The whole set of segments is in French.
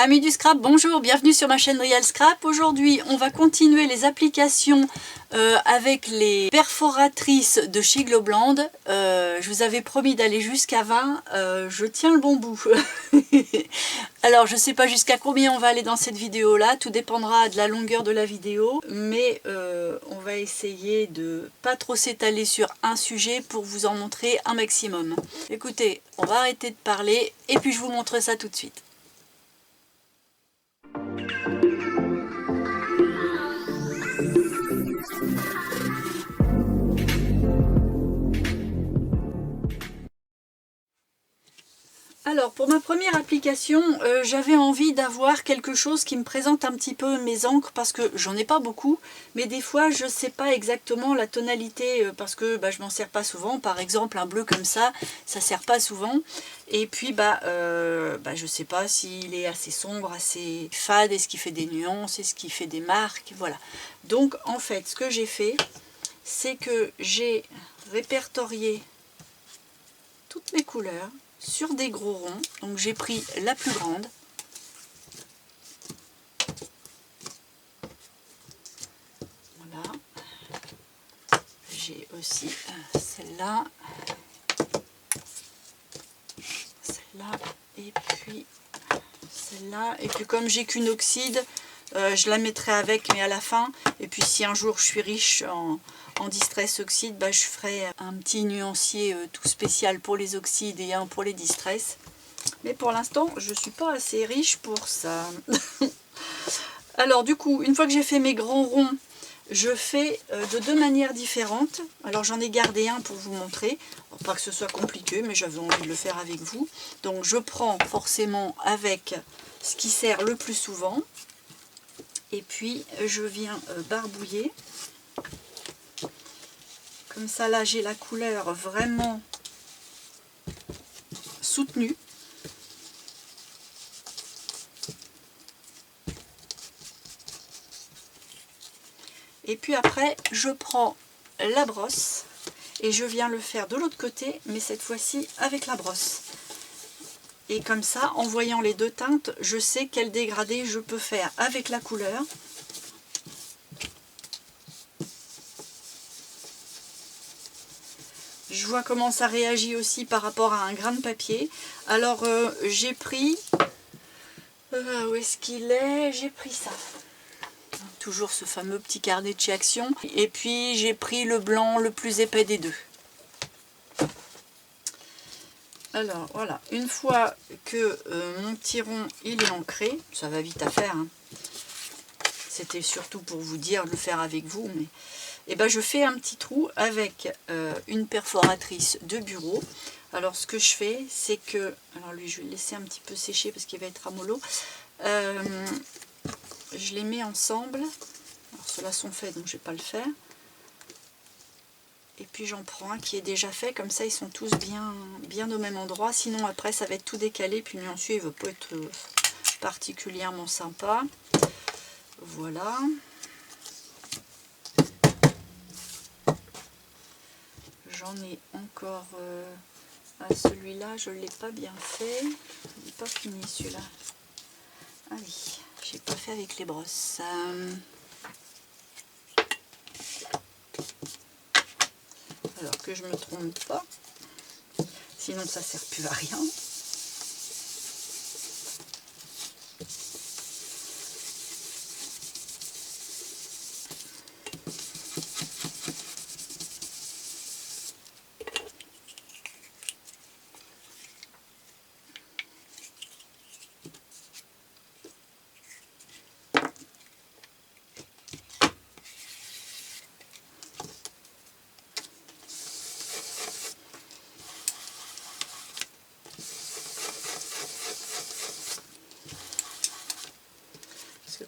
Amis du scrap, bonjour, bienvenue sur ma chaîne Real Scrap. Aujourd'hui, on va continuer les applications avec les perforatrices de chez Globland. Je vous avais promis d'aller jusqu'à 20, je tiens le bon bout. Alors, je ne sais pas jusqu'à combien on va aller dans cette vidéo-là, tout dépendra de la longueur de la vidéo, mais on va essayer de pas trop s'étaler sur un sujet pour vous en montrer un maximum. Écoutez, on va arrêter de parler et puis je vous montre ça tout de suite. Alors pour ma première application, j'avais envie d'avoir quelque chose qui me présente un petit peu mes encres parce que j'en ai pas beaucoup, mais des fois je sais pas exactement la tonalité parce que je m'en sers pas souvent. Par exemple un bleu comme ça sert pas souvent. Et puis je sais pas s'il est assez sombre, assez fade, est-ce qu'il fait des nuances, est-ce qu'il fait des marques, voilà. Donc en fait ce que j'ai fait, c'est que j'ai répertorié toutes mes couleurs sur des gros ronds. Donc j'ai pris la plus grande. Voilà. J'ai aussi celle-là. Celle-là. Et puis celle-là. Et puis comme j'ai qu'une oxyde, je la mettrai avec, mais à la fin. Et puis si un jour je suis riche en distress oxyde, je ferai un petit nuancier tout spécial pour les oxydes et un pour les distress. Mais pour l'instant, je ne suis pas assez riche pour ça. Alors du coup, une fois que j'ai fait mes grands ronds, je fais de deux manières différentes. Alors j'en ai gardé un pour vous montrer. Alors, pas que ce soit compliqué, mais j'avais envie de le faire avec vous. Donc je prends forcément avec ce qui sert le plus souvent. Et puis je viens barbouiller. Comme ça là, j'ai la couleur vraiment soutenue. Et puis après, je prends la brosse et je viens le faire de l'autre côté, mais cette fois-ci avec la brosse. Et comme ça, en voyant les deux teintes, je sais quel dégradé je peux faire avec la couleur. Je vois comment ça réagit aussi par rapport à un grain de papier. Alors j'ai pris... où est-ce qu'il est? J'ai pris ça. Toujours ce fameux petit carnet de chez Action. Et puis j'ai pris le blanc le plus épais des deux. Alors voilà, une fois que mon petit rond il est ancré, ça va vite à faire, hein. C'était surtout pour vous dire de le faire avec vous, mais je fais un petit trou avec une perforatrice de bureau. Alors ce que je fais, c'est que, alors lui je vais le laisser un petit peu sécher parce qu'il va être ramollo. Je les mets ensemble. Alors ceux-là sont faits donc je ne vais pas le faire. Et puis j'en prends un qui est déjà fait, comme ça ils sont tous bien au même endroit. Sinon après ça va être tout décalé, puis le nuancier il ne va pas être particulièrement sympa. Voilà. J'en ai encore à celui-là, je ne l'ai pas bien fait. Il n'est pas fini celui-là. Ah oui, je n'ai pas fait avec les brosses. Alors que je ne me trompe pas. Sinon ça ne sert plus à rien.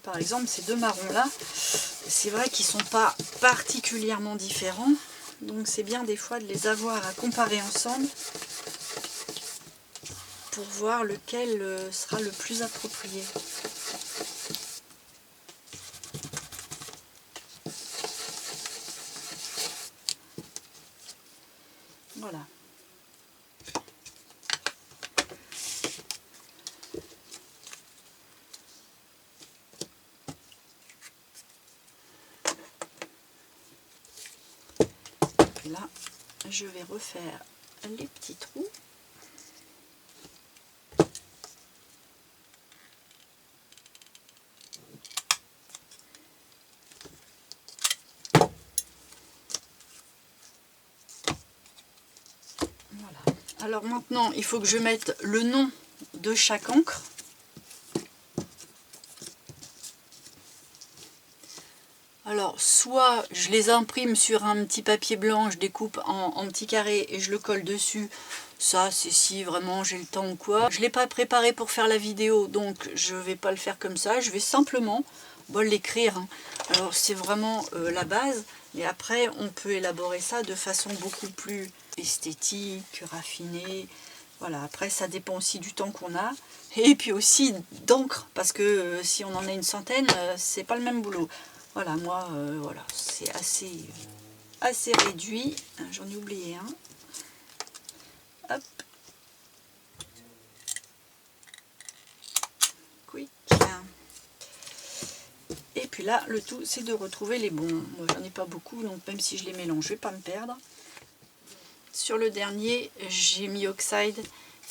Par exemple, ces deux marrons là, c'est vrai qu'ils ne sont pas particulièrement différents, donc c'est bien des fois de les avoir à comparer ensemble pour voir lequel sera le plus approprié. Voilà. là, je vais refaire les petits trous. Voilà. Alors maintenant, il faut que je mette le nom de chaque encre. Alors, soit je les imprime sur un petit papier blanc, je découpe en petits carrés et je le colle dessus. Ça, c'est si vraiment j'ai le temps ou quoi. Je ne l'ai pas préparé pour faire la vidéo, donc je ne vais pas le faire comme ça. Je vais simplement l'écrire. Hein. Alors, c'est vraiment la base, mais après, on peut élaborer ça de façon beaucoup plus esthétique, raffinée. Voilà, après, ça dépend aussi du temps qu'on a. Et puis aussi d'encre, parce que si on en a une centaine, c'est pas le même boulot. Voilà, moi, voilà, c'est assez réduit. J'en ai oublié un. Hop. Quick. Et puis là, le tout, c'est de retrouver les bons. Moi, j'en ai pas beaucoup, donc même si je les mélange, je vais pas me perdre. Sur le dernier, j'ai mis Oxide.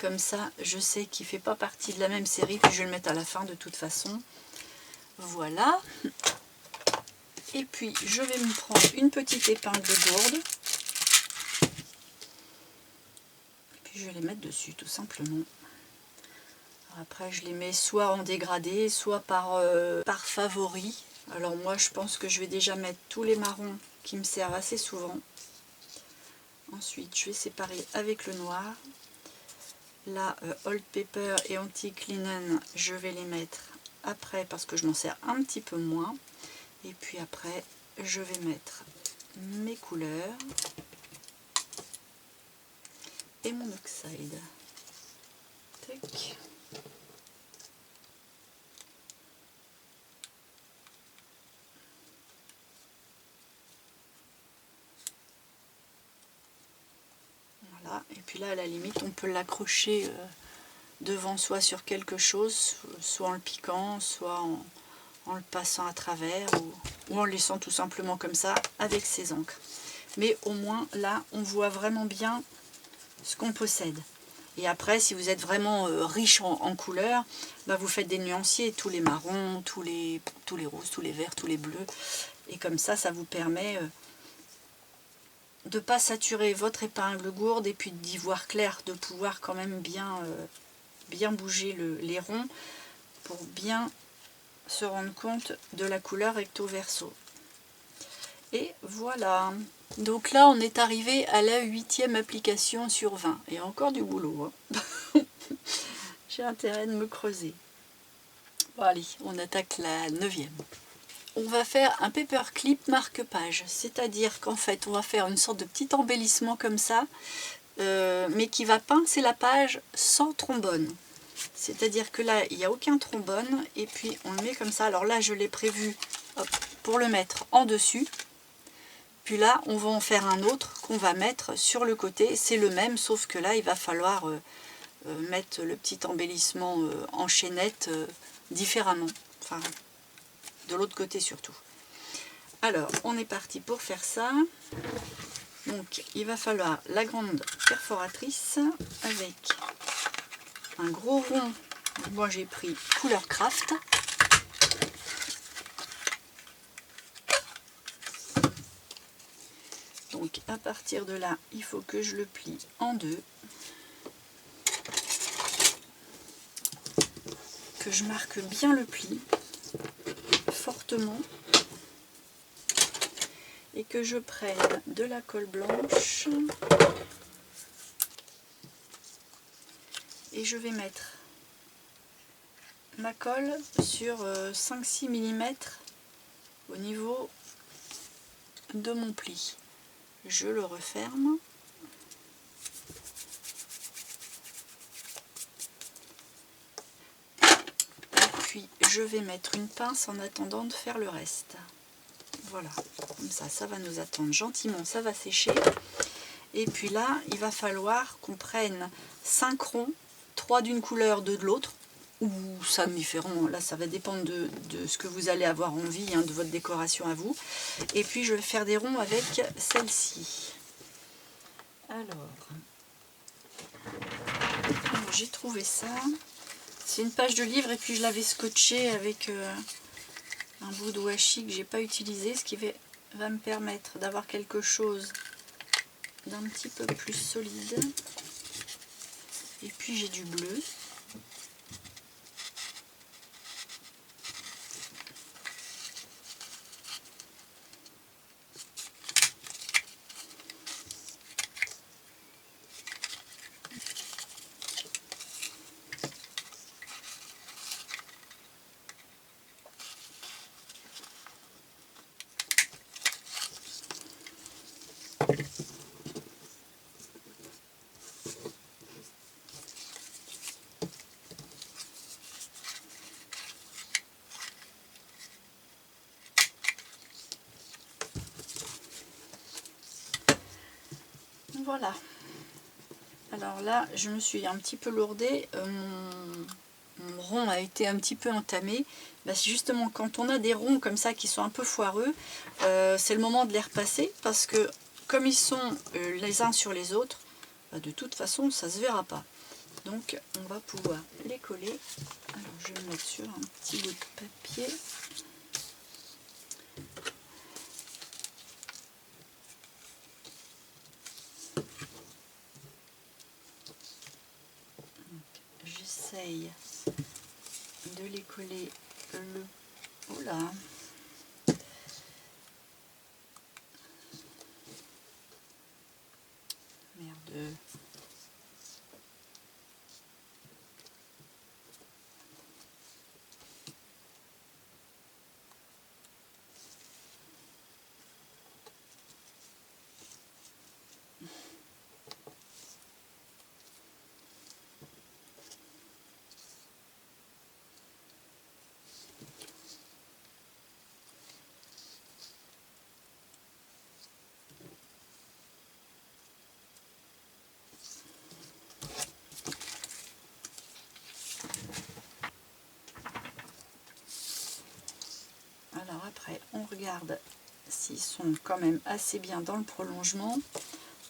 Comme ça, je sais qu'il fait pas partie de la même série, puis je vais le mettre à la fin de toute façon. Voilà. Et puis, je vais me prendre une petite épingle de gourde. Et puis, je vais les mettre dessus, tout simplement. Alors après, je les mets soit en dégradé, soit par favori. Alors moi, je pense que je vais déjà mettre tous les marrons qui me servent assez souvent. Ensuite, je vais séparer avec le noir. Là, Old Pepper et Antique Linen, je vais les mettre après parce que je m'en sers un petit peu moins. Et puis après, je vais mettre mes couleurs et mon Oxide. Tac. Voilà. Et puis là, à la limite, on peut l'accrocher devant soi sur quelque chose, soit en le piquant, soit en le passant à travers ou en le laissant tout simplement comme ça avec ses encres. Mais au moins là on voit vraiment bien ce qu'on possède. Et après, si vous êtes vraiment riche en couleurs, bah, vous faites des nuanciers, tous les marrons, tous les roses, tous les verts, tous les bleus. Et comme ça, ça vous permet de ne pas saturer votre épingle gourde et puis d'y voir clair, de pouvoir quand même bien bouger les ronds pour bien se rendre compte de la couleur recto verso. Et voilà. Donc là, on est arrivé à la 8e application sur 20. Et encore du boulot. Hein. J'ai intérêt de me creuser. Bon, allez, on attaque la 9e. On va faire un paperclip marque-page. C'est-à-dire qu'en fait, on va faire une sorte de petit embellissement comme ça, mais qui va pincer la page sans trombone. C'est-à-dire que là, il n'y a aucun trombone, et puis on le met comme ça. Alors là, je l'ai prévu pour le mettre en dessus. Puis là, on va en faire un autre qu'on va mettre sur le côté. C'est le même, sauf que là, il va falloir mettre le petit embellissement en chaînette différemment. Enfin, de l'autre côté surtout. Alors, on est parti pour faire ça. Donc, il va falloir la grande perforatrice avec un gros rond. Moi, j'ai pris couleur craft. Donc à partir de là, il faut que je le plie en deux, que je marque bien le pli fortement et que je prenne de la colle blanche et je vais mettre ma colle sur 5-6 mm au niveau de mon pli. Je le referme. Et puis je vais mettre une pince en attendant de faire le reste. Voilà, comme ça, ça va nous attendre gentiment, ça va sécher. Et puis là, il va falloir qu'on prenne 5 ronds, 3 d'une couleur, 2 de l'autre, ou 5 différents, là ça va dépendre de ce que vous allez avoir envie, hein, de votre décoration à vous. Et puis je vais faire des ronds avec celle-ci. Alors j'ai trouvé ça. C'est une page de livre et puis je l'avais scotché avec un bout de washi que j'ai pas utilisé, ce qui va me permettre d'avoir quelque chose d'un petit peu plus solide. Et puis j'ai du bleu. Voilà. Alors là, je me suis un petit peu lourdée. Mon rond a été un petit peu entamé. Bah, c'est justement quand on a des ronds comme ça qui sont un peu foireux, c'est le moment de les repasser parce que comme ils sont les uns sur les autres, bah, de toute façon ça se verra pas. Donc on va pouvoir les coller. Alors je vais me mettre sur un petit bout de papier. J'essaye de les coller le... Oula. Merde. Alors après, on regarde s'ils sont quand même assez bien dans le prolongement.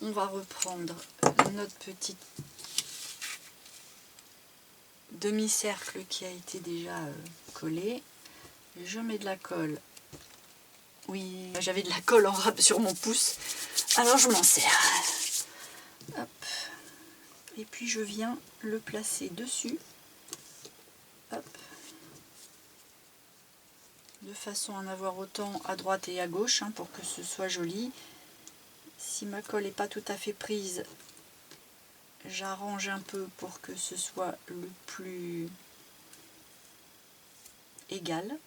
On va reprendre notre petit demi-cercle qui a été déjà collé. Je mets de la colle. Oui, j'avais de la colle en râpe sur mon pouce, alors je m'en sers. Hop. Et puis je viens le placer dessus. Hop. De façon à en avoir autant à droite et à gauche hein, pour que ce soit joli. Si ma colle n'est pas tout à fait prise, j'arrange un peu pour que ce soit le plus égal.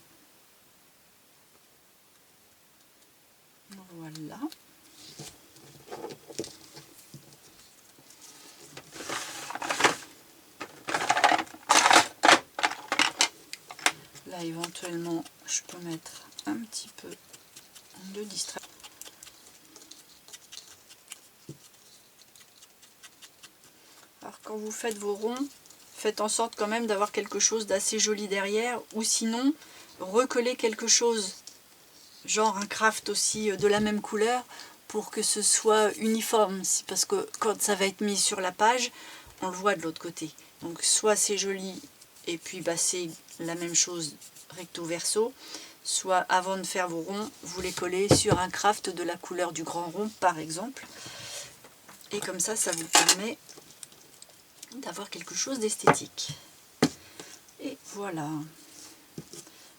Voilà. Là éventuellement je peux mettre un petit peu de distraction. Alors quand vous faites vos ronds, faites en sorte quand même d'avoir quelque chose d'assez joli derrière, ou sinon recollez quelque chose, genre un craft aussi de la même couleur, pour que ce soit uniforme, parce que quand ça va être mis sur la page, on le voit de l'autre côté. Donc soit c'est joli, et puis bah, c'est la même chose recto verso, soit avant de faire vos ronds, vous les collez sur un craft de la couleur du grand rond par exemple, et comme ça, ça vous permet d'avoir quelque chose d'esthétique. Et voilà.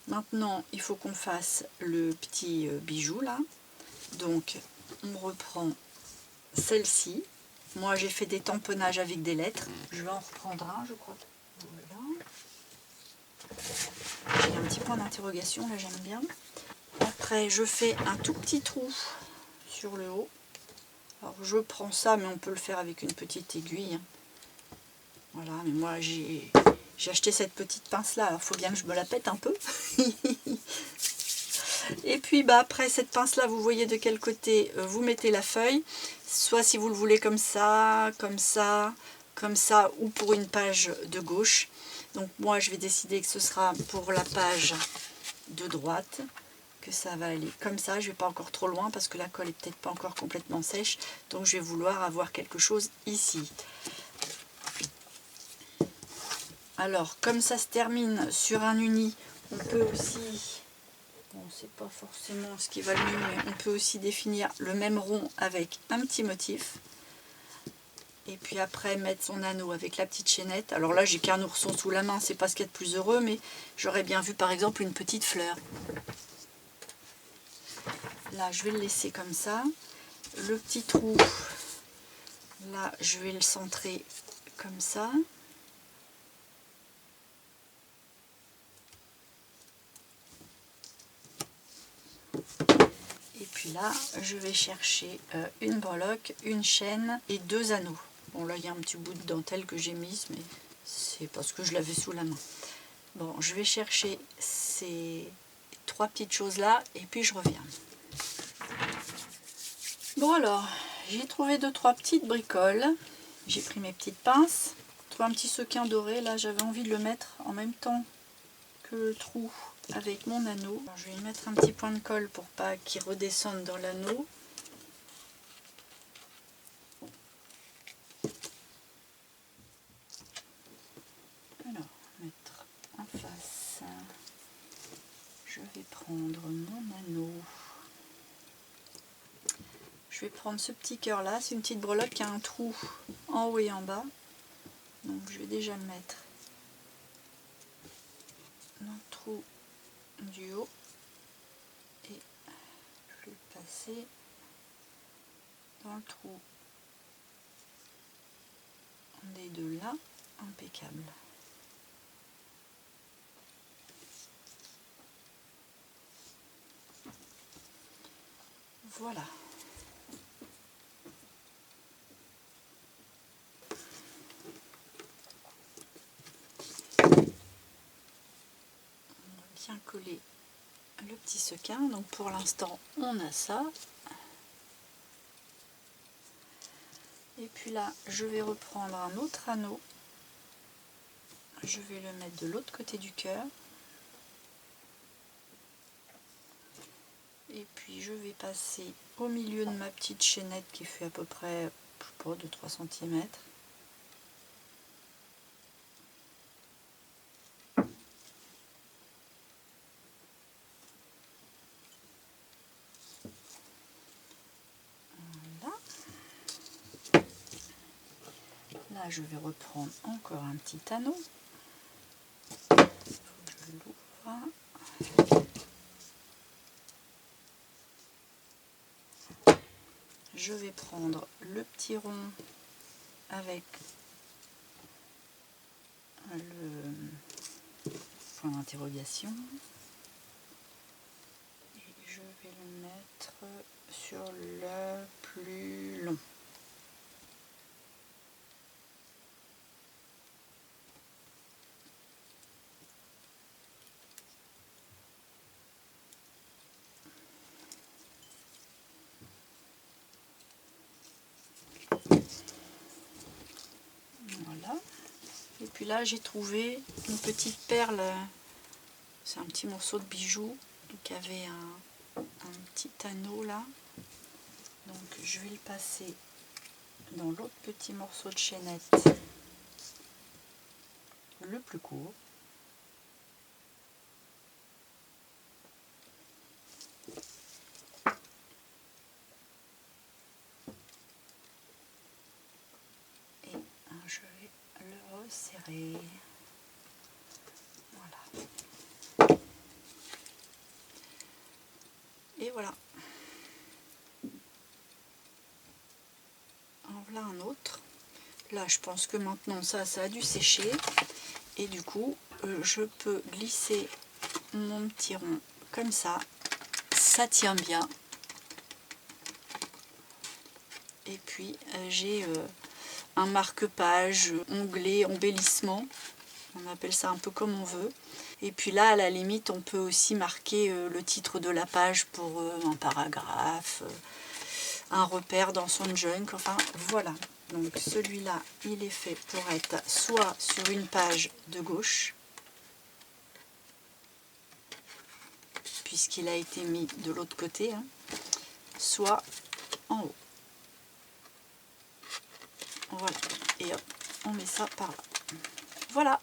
Maintenant, il faut qu'on fasse le petit bijou là. Donc, on reprend celle-ci. Moi, j'ai fait des tamponnages avec des lettres. Je vais en reprendre un, je crois. Voilà. J'ai un petit point d'interrogation, là, j'aime bien. Après, je fais un tout petit trou sur le haut. Alors, je prends ça, mais on peut le faire avec une petite aiguille. Voilà, mais moi, j'ai acheté cette petite pince là, alors il faut bien que je me la pète un peu. Et puis bah, après cette pince là, vous voyez de quel côté vous mettez la feuille, soit si vous le voulez comme ça, comme ça, comme ça, ou pour une page de gauche. Donc moi je vais décider que ce sera pour la page de droite, que ça va aller comme ça. Je vais pas encore trop loin parce que la colle est peut-être pas encore complètement sèche, donc je vais vouloir avoir quelque chose ici. Alors comme ça se termine sur un uni, on peut aussi, bon c'est pas forcément ce qui va le mieux, mais on peut aussi définir le même rond avec un petit motif. Et puis après mettre son anneau avec la petite chaînette. Alors là j'ai qu'un ourson sous la main, c'est pas ce qu'il y a de plus heureux, mais j'aurais bien vu par exemple une petite fleur. Là je vais le laisser comme ça. Le petit trou, là je vais le centrer comme ça. Et puis là je vais chercher une breloque, une chaîne et 2 anneaux. Bon là il y a un petit bout de dentelle que j'ai mise, mais c'est parce que je l'avais sous la main. Bon, je vais chercher ces 3 petites choses là et puis je reviens. Bon alors, j'ai trouvé 2-3 petites bricoles. J'ai pris mes petites pinces. J'ai trouvé un petit sequin doré, là j'avais envie de le mettre en même temps que le trou avec mon anneau. Alors, je vais y mettre un petit point de colle pour pas qu'il redescende dans l'anneau. Alors, mettre en face. Je vais prendre mon anneau. Je vais prendre ce petit cœur là, c'est une petite breloque qui a un trou en haut et en bas. Donc je vais déjà le mettre dans le trou du haut et je vais le passer dans le trou des deux là, impeccable. Voilà. Bien coller le petit sequin, donc pour l'instant on a ça, et puis là je vais reprendre un autre anneau, je vais le mettre de l'autre côté du cœur, et puis je vais passer au milieu de ma petite chaînette qui fait à peu près, je sais pas, 2-3 cm. Là, je vais reprendre encore un petit anneau. Il faut que je l'ouvre. Je vais prendre le petit rond avec le point d'interrogation. Et je vais le mettre sur le plus long. Voilà. Et puis là j'ai trouvé une petite perle, c'est un petit morceau de bijou qui avait un petit anneau là. Donc je vais le passer dans l'autre petit morceau de chaînette le plus court. Et je vais le resserrer. Voilà. Et voilà. En voilà un autre. Là je pense que maintenant ça a dû sécher. Et du coup je peux glisser mon petit rond comme ça. Ça tient bien. Et puis j'ai un marque-page, onglet, embellissement. On appelle ça un peu comme on veut. Et puis là, à la limite, on peut aussi marquer le titre de la page pour un paragraphe, un repère dans son junk. Enfin, voilà. Donc celui-là, il est fait pour être soit sur une page de gauche, puisqu'il a été mis de l'autre côté, hein, soit en haut. Voilà, et hop, on met ça par là. Voilà,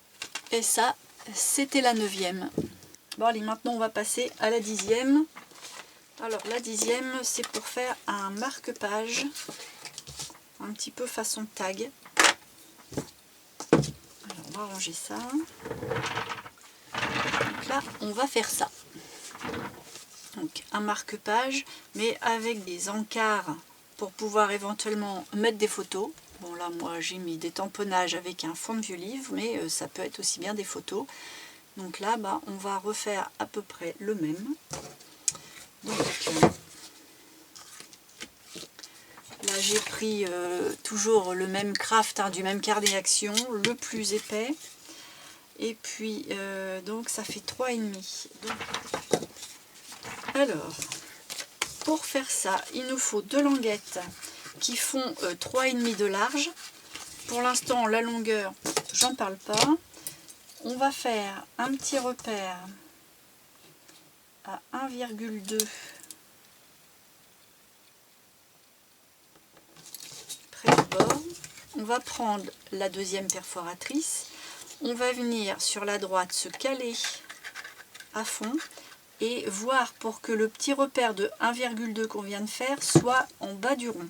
et ça, c'était la 9e. Bon allez, maintenant on va passer à la 10e. Alors la 10e, c'est pour faire un marque-page, un petit peu façon tag. Alors on va ranger ça. Donc là, on va faire ça. Donc un marque-page, mais avec des encarts pour pouvoir éventuellement mettre des photos. Bon là, moi j'ai mis des tamponnages avec un fond de vieux livre, mais ça peut être aussi bien des photos. Donc là, bah, on va refaire à peu près le même. Donc, là j'ai pris toujours le même craft, hein, du même carnet action, le plus épais. Et puis donc ça fait 3,5. Alors, pour faire ça, il nous faut 2 languettes qui font 3,5 de large. Pour l'instant, la longueur, j'en parle pas. On va faire un petit repère à 1,2 près du bord. On va prendre la deuxième perforatrice. On va venir sur la droite se caler à fond et voir pour que le petit repère de 1,2 qu'on vient de faire soit en bas du rond.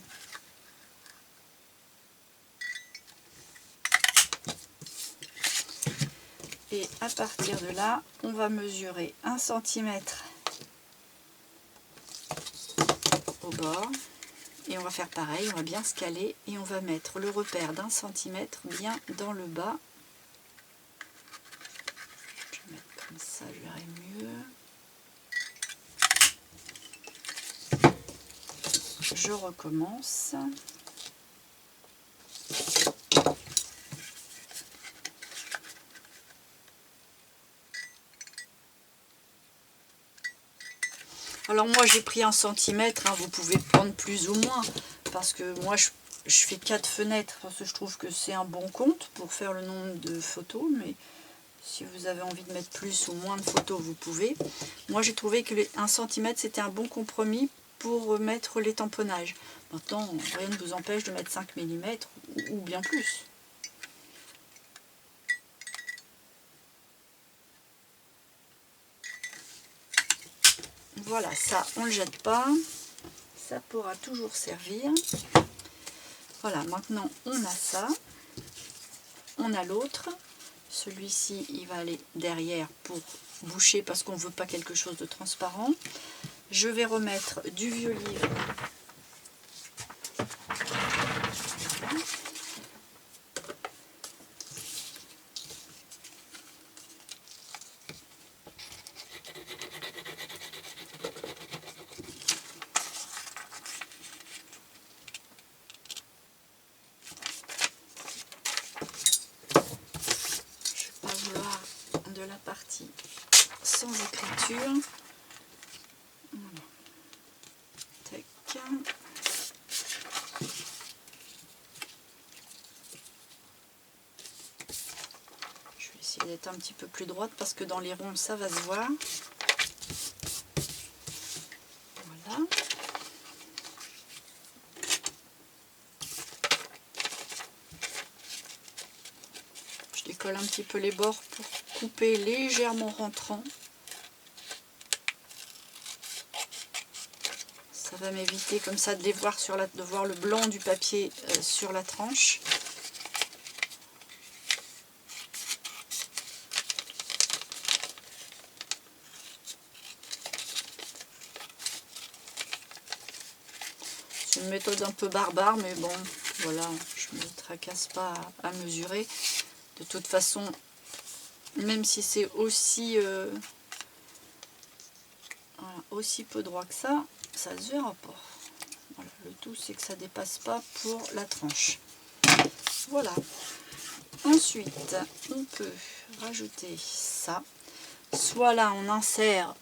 Et à partir de là, on va mesurer 1 cm au bord. Et on va faire pareil, on va bien se caler et on va mettre le repère d'1 cm bien dans le bas. Je vais mettre comme ça, je verrai mieux. Je recommence. Alors moi j'ai pris 1 cm, hein, vous pouvez prendre plus ou moins, parce que moi je fais 4 fenêtres, parce que je trouve que c'est un bon compte pour faire le nombre de photos, mais si vous avez envie de mettre plus ou moins de photos, vous pouvez. Moi j'ai trouvé que les 1 cm c'était un bon compromis pour mettre les tamponnages. Maintenant, rien ne vous empêche de mettre 5 mm ou bien plus. Voilà, ça on ne le jette pas, ça pourra toujours servir. Voilà, maintenant on a ça, on a l'autre. Celui-ci, il va aller derrière pour boucher parce qu'on ne veut pas quelque chose de transparent. Je vais remettre du vieux livre. De la partie sans écriture. Voilà. Tac. Je vais essayer d'être un petit peu plus droite parce que dans les ronds ça va se voir. Voilà. Je décolle un petit peu les bords pour couper légèrement rentrant. Ça va m'éviter comme ça de les voir de voir le blanc du papier sur la tranche. C'est une méthode un peu barbare, mais bon, voilà, je ne me tracasse pas à mesurer. De toute façon, même si c'est aussi, voilà, aussi peu droit que ça, ça se verra pas. Voilà, le tout c'est que ça dépasse pas pour la tranche. Voilà. Ensuite, on peut rajouter ça. Soit là on insère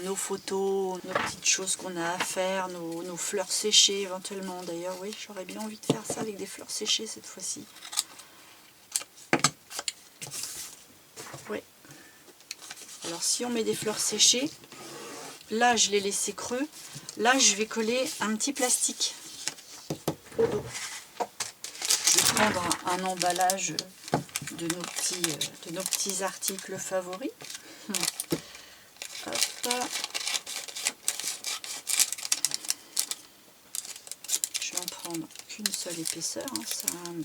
nos photos, nos petites choses qu'on a à faire, nos fleurs séchées éventuellement. D'ailleurs oui, j'aurais bien envie de faire ça avec des fleurs séchées cette fois-ci. Oui. Alors si on met des fleurs séchées, là je l'ai laissé creux. Là je vais coller un petit plastique au dos. Je vais prendre un emballage de nos petits articles favoris. Hop. Je vais en prendre qu'une seule épaisseur, hein, ça sert à rien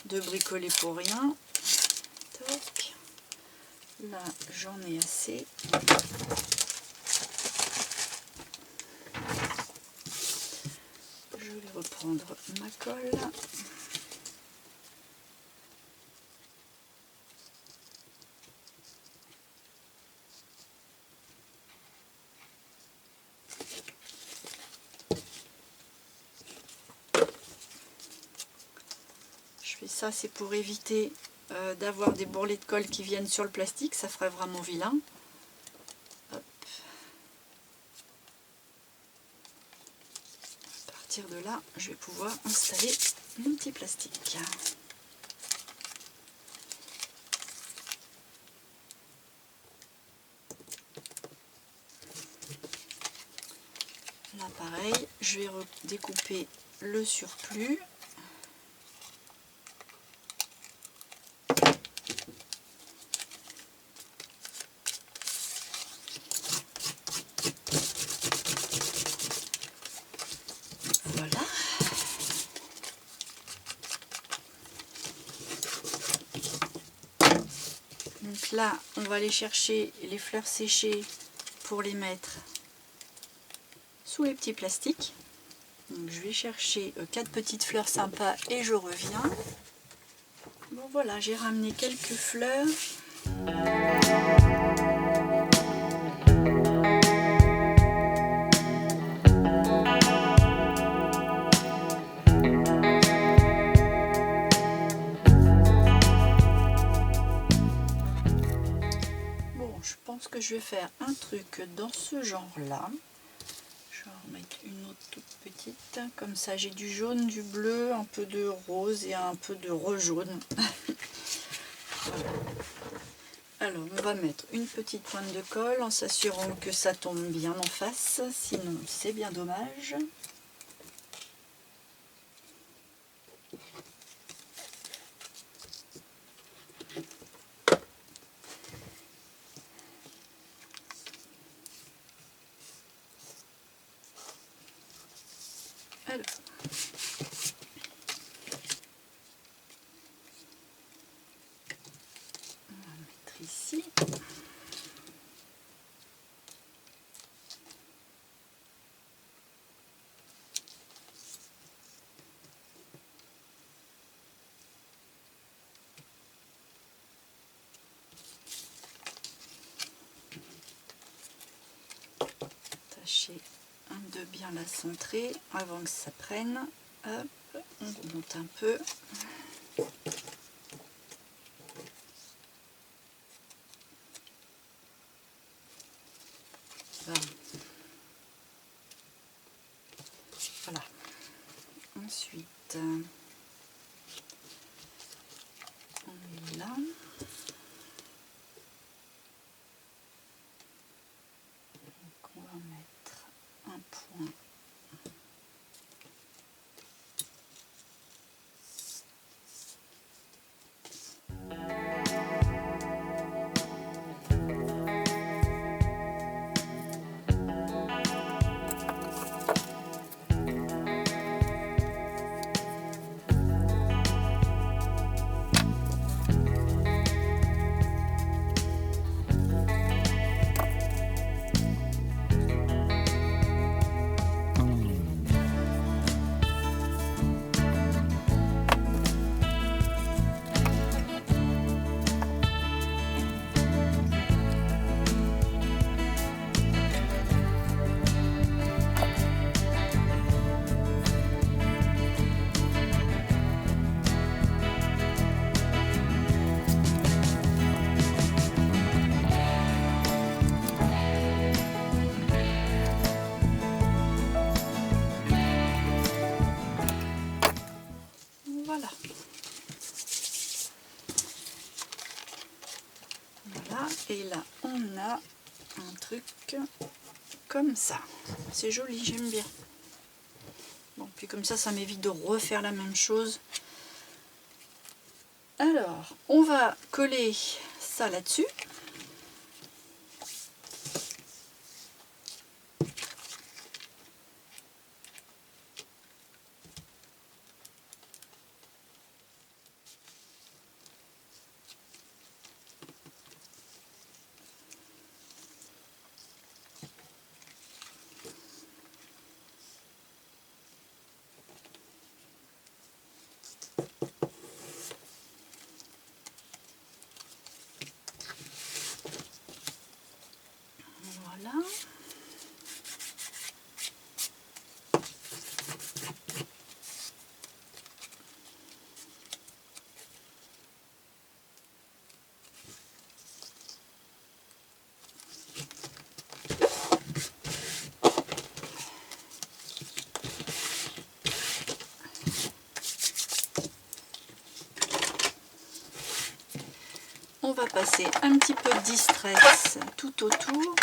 de bricoler pour rien. Toc. Là j'en ai assez. Je vais reprendre ma colle. Je fais ça, c'est pour éviter d'avoir des bourrelets de colle qui viennent sur le plastique, ça ferait vraiment vilain. Hop. À partir de là, je vais pouvoir installer mon petit plastique. Là pareil, je vais découper le surplus. Voilà. Donc là, on va aller chercher les fleurs séchées pour les mettre sous les petits plastiques. Donc je vais chercher 4 petites fleurs sympas et je reviens. Bon voilà, j'ai ramené quelques fleurs. Bon, je pense que je vais faire un truc dans ce genre-là. Je vais en remettre une autre toute petite. Comme ça, j'ai du jaune, du bleu, un peu de rose et un peu de rejaune. Voilà. Alors, on va mettre une petite pointe de colle en s'assurant que ça tombe bien en face. Sinon, c'est bien dommage. Alors, on va mettre ici. Tâcher de bien la centrer avant que ça prenne. Hop, on remonte un peu. Voilà. Ensuite, on est là. Donc on va mettre un point. un truc comme ça. C'est joli, j'aime bien. Bon, puis comme ça m'évite de refaire la même chose. Alors, on va coller ça là-dessus. Voilà. On va passer un petit peu de distress tout autour.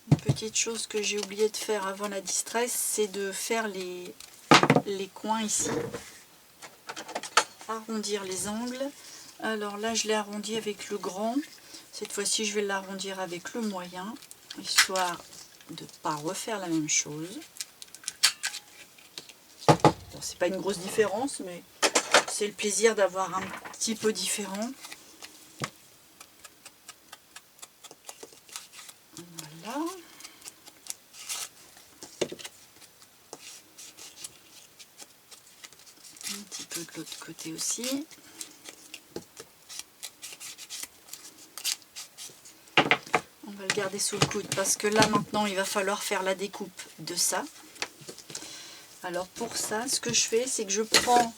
Une petite chose que j'ai oublié de faire avant la distress, c'est de faire les coins ici. Arrondir les angles. Alors là, je l'ai arrondi avec le grand. Cette fois-ci, je vais l'arrondir avec le moyen, histoire de ne pas refaire la même chose. Bon, c'est pas une grosse différence, mais c'est le plaisir d'avoir un petit peu différent. Voilà. Un petit peu de l'autre côté aussi. On va le garder sous le coude parce que là maintenant il va falloir faire la découpe de ça. Alors pour ça, ce que je fais, c'est que je prends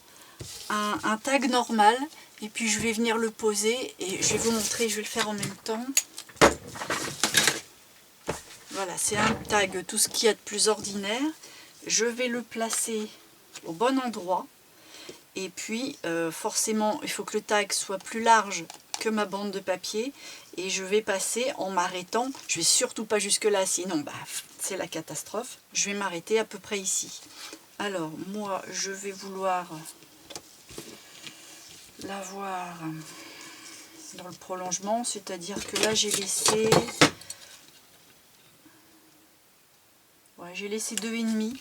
un tag normal et puis je vais venir le poser et je vais vous montrer, je vais le faire en même temps. Voilà, c'est un tag, tout ce qu'il y a de plus ordinaire. Je vais le placer au bon endroit et puis forcément il faut que le tag soit plus large que ma bande de papier et je vais passer en m'arrêtant. Je vais surtout pas jusque là, sinon c'est la catastrophe. Je vais m'arrêter à peu près ici. Alors moi je vais vouloir l'avoir dans le prolongement, c'est-à-dire que là j'ai laissé 2,5,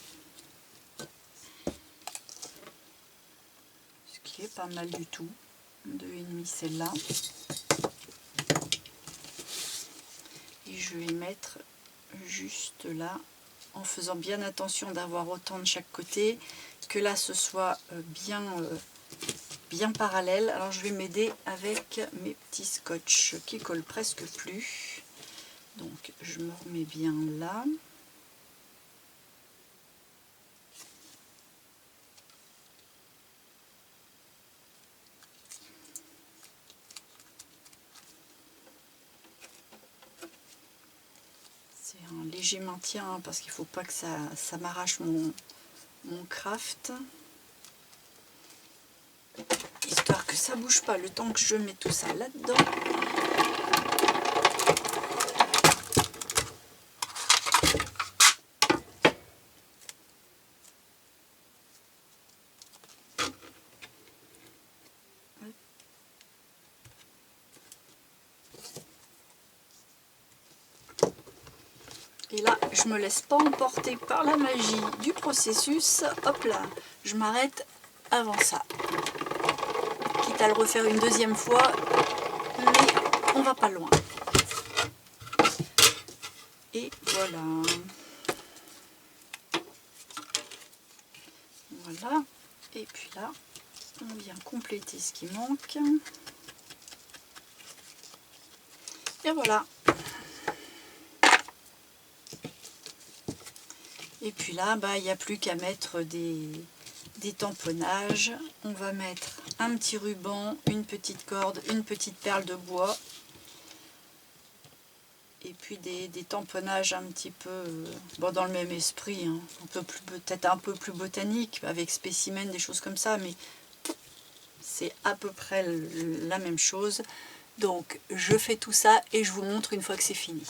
ce qui est pas mal du tout. 2,5 celle-là, et je vais mettre juste là en faisant bien attention d'avoir autant de chaque côté, que là ce soit bien parallèle. Alors je vais m'aider avec mes petits scotch qui collent presque plus, donc je me remets bien là. C'est un léger maintien hein, parce qu'il ne faut pas que ça m'arrache mon craft, histoire que ça bouge pas le temps que je mets tout ça là-dedans. Et là, je me laisse pas emporter par la magie du processus. Hop là, je m'arrête avant ça. Quitte à le refaire une deuxième fois, mais on va pas loin. Et voilà. Voilà. Et puis là, on vient compléter ce qui manque. Et voilà. Et puis là, il n'y a plus qu'à mettre des tamponnages. On va mettre un petit ruban, une petite corde, une petite perle de bois. Et Et puis des tamponnages un petit peu bon, dans le même esprit, hein, peut-être un peu plus botanique, avec spécimens, des choses comme ça, mais c'est à peu près la même chose. Donc je fais tout ça et je vous montre une fois que c'est fini.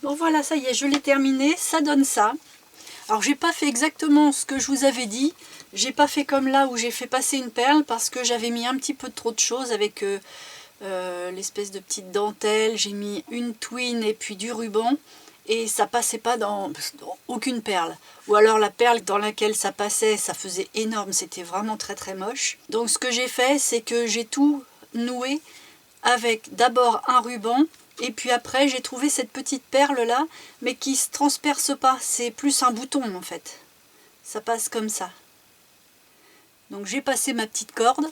Bon voilà, ça y est, je l'ai terminé, ça donne ça. Alors j'ai pas fait exactement ce que je vous avais dit, j'ai pas fait comme là où j'ai fait passer une perle parce que j'avais mis un petit peu trop de choses avec l'espèce de petite dentelle, j'ai mis une twine et puis du ruban et ça passait pas dans aucune perle, ou alors la perle dans laquelle ça passait, ça faisait énorme, c'était vraiment très très moche. Donc ce que j'ai fait, c'est que j'ai tout noué avec d'abord un ruban et puis après j'ai trouvé cette petite perle là mais qui se transperce pas, c'est plus un bouton en fait, ça passe comme ça. Donc j'ai passé ma petite corde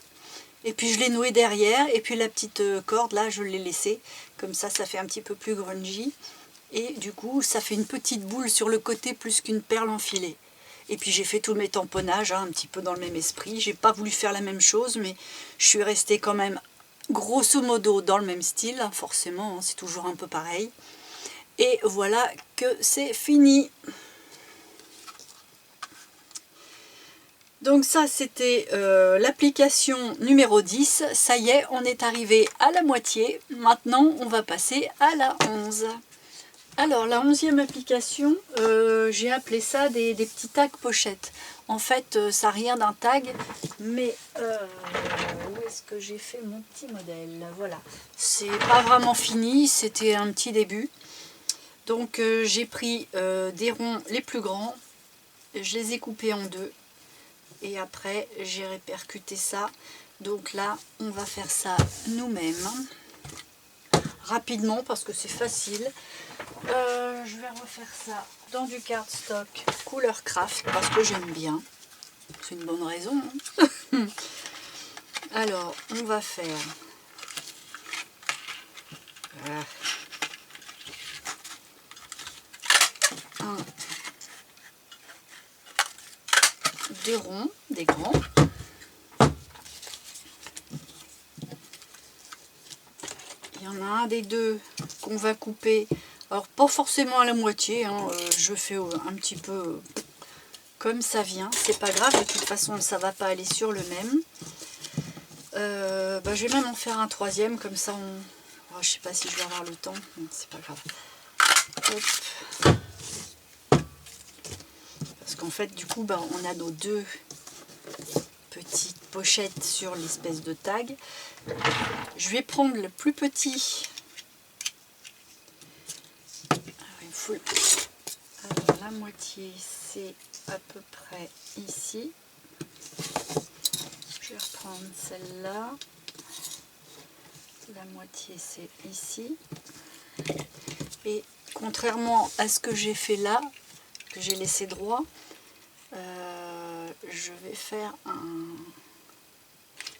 et puis je l'ai noué derrière, et puis la petite corde là je l'ai laissée, comme ça ça fait un petit peu plus grungy, et du coup ça fait une petite boule sur le côté plus qu'une perle enfilée. Et puis j'ai fait tous mes tamponnages, hein, un petit peu dans le même esprit, j'ai pas voulu faire la même chose, mais je suis restée quand même grosso modo dans le même style, hein, forcément, hein, c'est toujours un peu pareil. Et voilà que c'est fini. Donc ça c'était l'application numéro 10, ça y est, on est arrivé à la moitié, maintenant on va passer à la 11. Alors la 11e application, j'ai appelé ça des petits tags pochettes. En fait ça n'a rien d'un tag, mais où est-ce que j'ai fait mon petit modèle? Voilà, c'est pas vraiment fini, c'était un petit début. Donc j'ai pris des ronds les plus grands, je les ai coupés en deux. Et après j'ai répercuté ça, donc là on va faire ça nous-mêmes rapidement parce que c'est facile. Je vais refaire ça dans du cardstock couleur craft parce que j'aime bien, c'est une bonne raison, hein. Alors on va faire deux ronds, des grands. Il y en a un des deux qu'on va couper, alors pas forcément à la moitié, hein, je fais un petit peu comme ça vient, c'est pas grave, de toute façon ça va pas aller sur le même. Je vais même en faire un troisième, comme ça on... Oh, je sais pas si je vais avoir le temps, c'est pas grave. Hop. Parce qu'en fait du coup on a nos deux petites pochettes sur l'espèce de tag. Je vais prendre le plus petit. Alors, la moitié c'est à peu près ici. Je vais reprendre celle-là. La moitié c'est ici. Et contrairement à ce que j'ai fait là, que j'ai laissé droit, je vais faire un...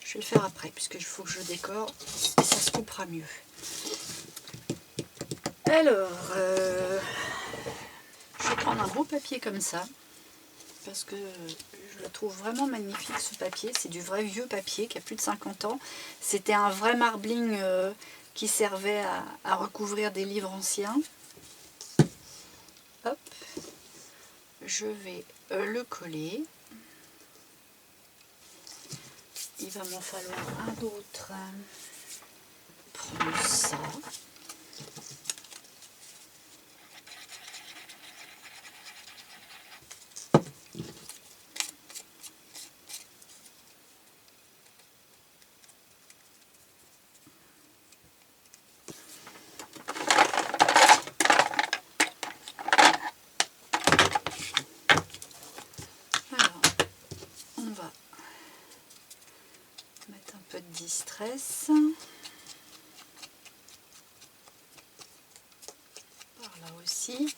Je vais le faire après, puisqu'il faut que je décore et ça se coupera mieux. Alors, je vais prendre un beau papier comme ça, parce que je le trouve vraiment magnifique ce papier. C'est du vrai vieux papier qui a plus de 50 ans. C'était un vrai marbling qui servait à recouvrir des livres anciens. Hop, je vais le coller. Il va m'en falloir un autre. Prendre ça. Distress par là aussi.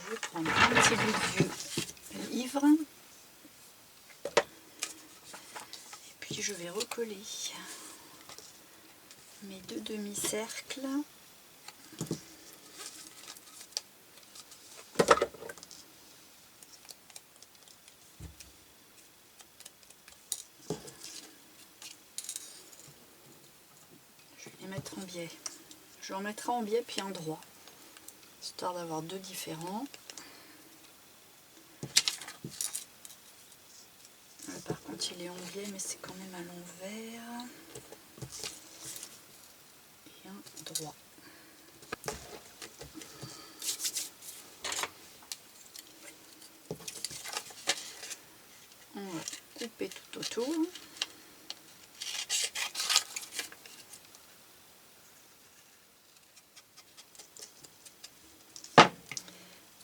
Je vais prendre un petit bout de vieux livre. Je vais recoller. mes 2 demi-cercles. Je vais les mettre en biais. Je en mettrai en biais puis en droit, histoire d'avoir 2 différents. Par contre il est en biais mais c'est quand même à l'envers. Et un droit. On va couper tout autour.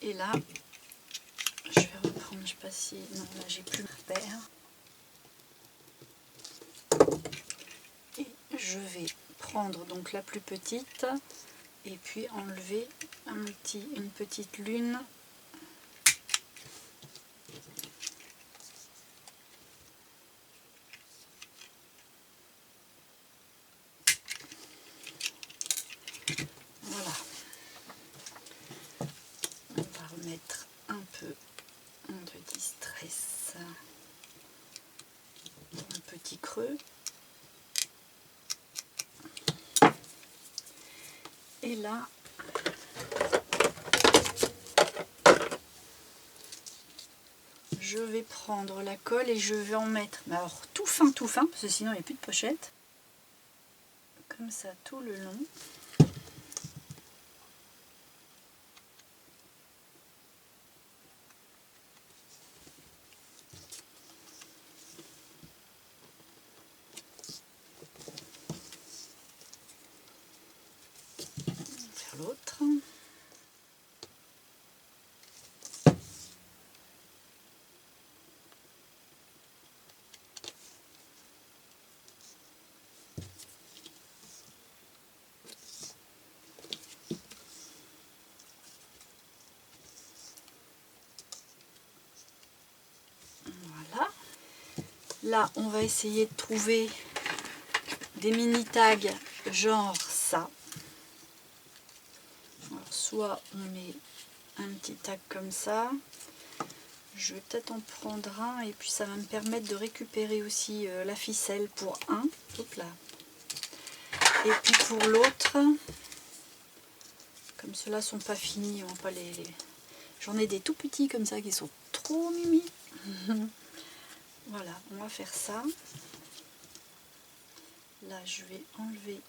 Et là, je vais reprendre, je sais pas si... Non, là j'ai plus de repère. Et je vais prendre donc la plus petite et puis enlever une petite lune. Voilà. On va remettre un peu de distress dans le petit creux. Et là, je vais prendre la colle et je vais en mettre, mais alors tout fin, parce que sinon il n'y a plus de pochette. Comme ça tout le long. Faire l'autre. Voilà. Là, on va essayer de trouver des mini tags genre ça. Alors, soit on met un petit tag comme ça. Je vais peut-être en prendre un et puis ça va me permettre de récupérer aussi la ficelle pour un. Hop là. Et puis pour l'autre, comme ceux-là sont pas finis, on va pas j'en ai des tout petits comme ça qui sont trop mimi. Voilà, on va faire ça. Là, je vais enlever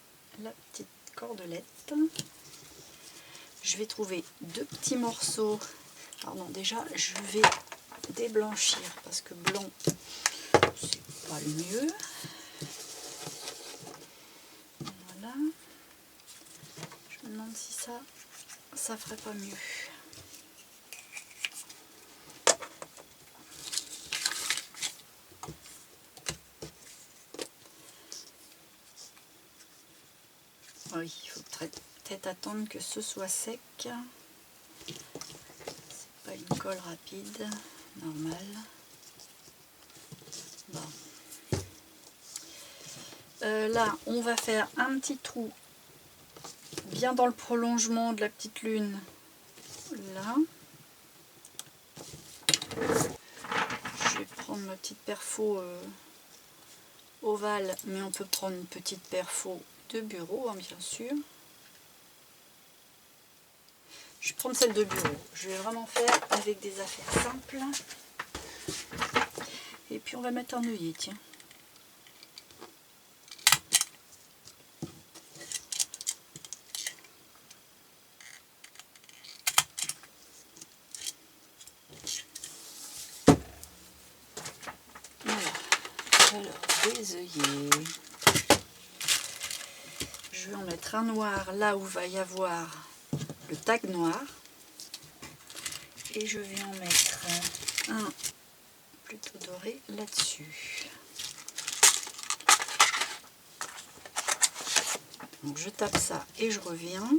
la petite cordelette. Je vais trouver 2 petits morceaux. Alors non, déjà, je vais déblanchir parce que blanc, c'est pas le mieux. Voilà. Je me demande si ça ferait pas mieux. Oui, il faut peut-être attendre que ce soit sec. C'est pas une colle rapide, normale. Bon. Là, on va faire un petit trou bien dans le prolongement de la petite lune. Là. Je vais prendre ma petite perfo ovale, mais on peut prendre une petite perfo de bureau, hein, bien sûr. Je vais prendre celle de bureau. Je vais vraiment faire avec des affaires simples. Et puis on va mettre un œillet, tiens. Voilà. Alors, des œillets. Je vais en mettre un noir là où va y avoir le tag noir. Et je vais en mettre un plutôt doré là-dessus. Donc je tape ça et je reviens.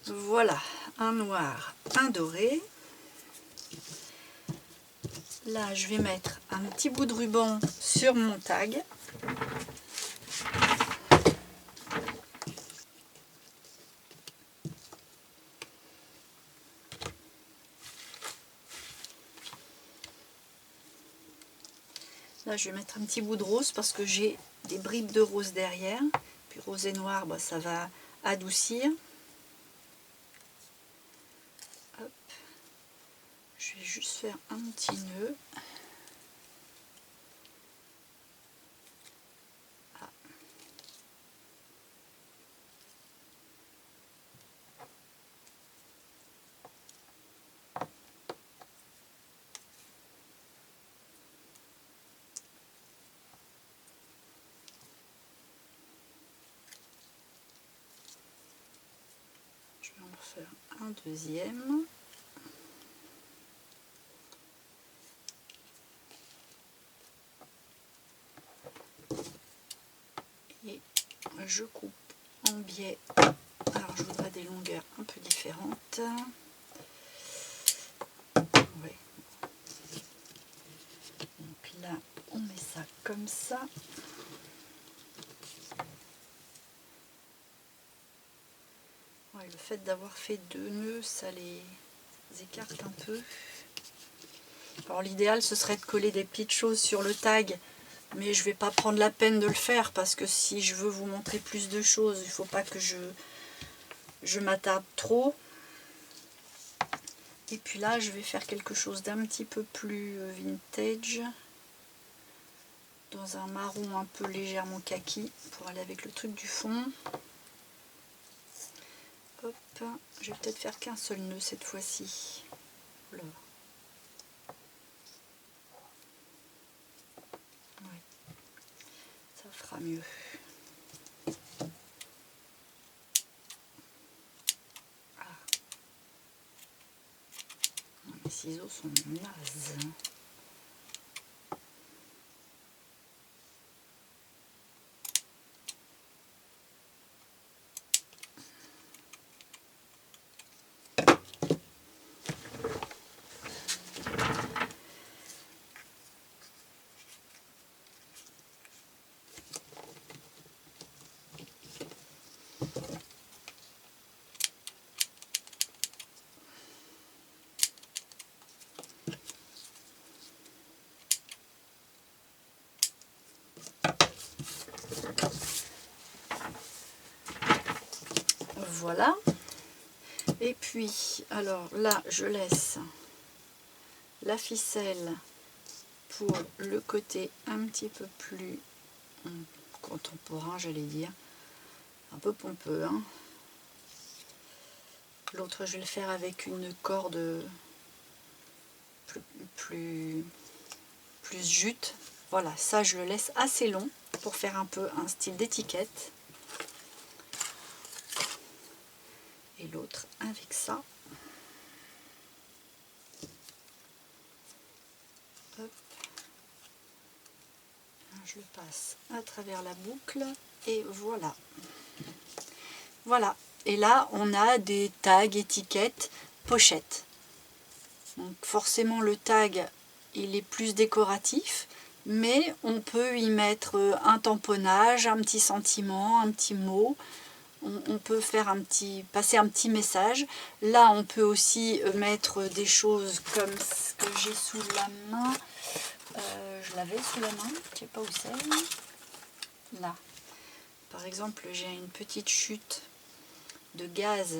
Voilà, un noir, un doré. Là, je vais mettre un petit bout de ruban sur mon tag. Là je vais mettre un petit bout de rose parce que j'ai des bribes de rose derrière. Puis rose et noir, bah, ça va adoucir. Hop. Je vais juste faire un petit nœud. Ah. Je vais en faire un deuxième. Et je coupe en biais. Alors je voudrais des longueurs un peu différentes. Ouais. Donc là on met ça comme ça. Ouais, le fait d'avoir fait 2 nœuds, ça les écarte un peu. Alors l'idéal ce serait de coller des petites choses sur le tag, mais je vais pas prendre la peine de le faire parce que si je veux vous montrer plus de choses, il faut pas que je m'attarde trop. Et puis là je vais faire quelque chose d'un petit peu plus vintage, dans un marron un peu légèrement kaki pour aller avec le truc du fond. Hop, je vais peut-être faire qu'un seul nœud cette fois-ci. Ouais. Ça fera mieux. Ah. Non, mes ciseaux sont nazes. Voilà. Et puis, alors là, je laisse la ficelle pour le côté un petit peu plus contemporain, j'allais dire. Un peu pompeux. Hein. L'autre, je vais le faire avec une corde plus jute. Voilà, ça, je le laisse assez long pour faire un peu un style d'étiquette. Et l'autre avec ça. Hop. Je le passe à travers la boucle et voilà. Voilà. Et là, on a des tags, étiquettes, pochettes. Donc forcément, le tag, il est plus décoratif, mais on peut y mettre un tamponnage, un petit sentiment, un petit mot. On peut faire passer un petit message. Là, on peut aussi mettre des choses comme ce que j'ai sous la main. Je l'avais sous la main, je ne sais pas où c'est. Là. Par exemple, j'ai une petite chute de gaz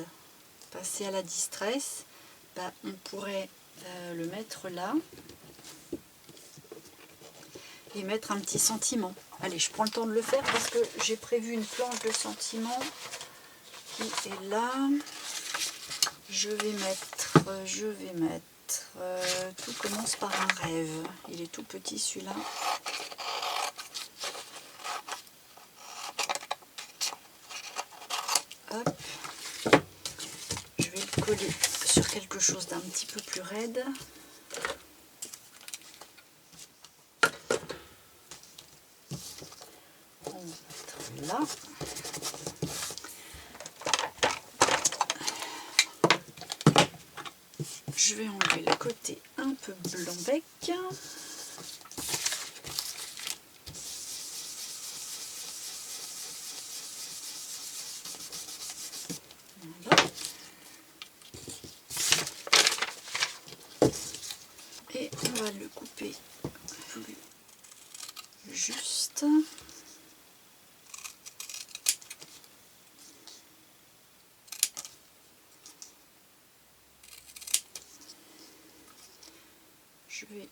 passé à la distress. Bah, on pourrait le mettre là et mettre un petit sentiment. Allez, je prends le temps de le faire parce que j'ai prévu une planche de sentiment qui est là. Je vais mettre tout commence par un rêve. Il est tout petit celui-là. Hop. Je vais le coller sur quelque chose d'un petit peu plus raide. On va mettre là. Je vais enlever le côté un peu blanc bec. Voilà. Et on va le couper plus juste. Je vais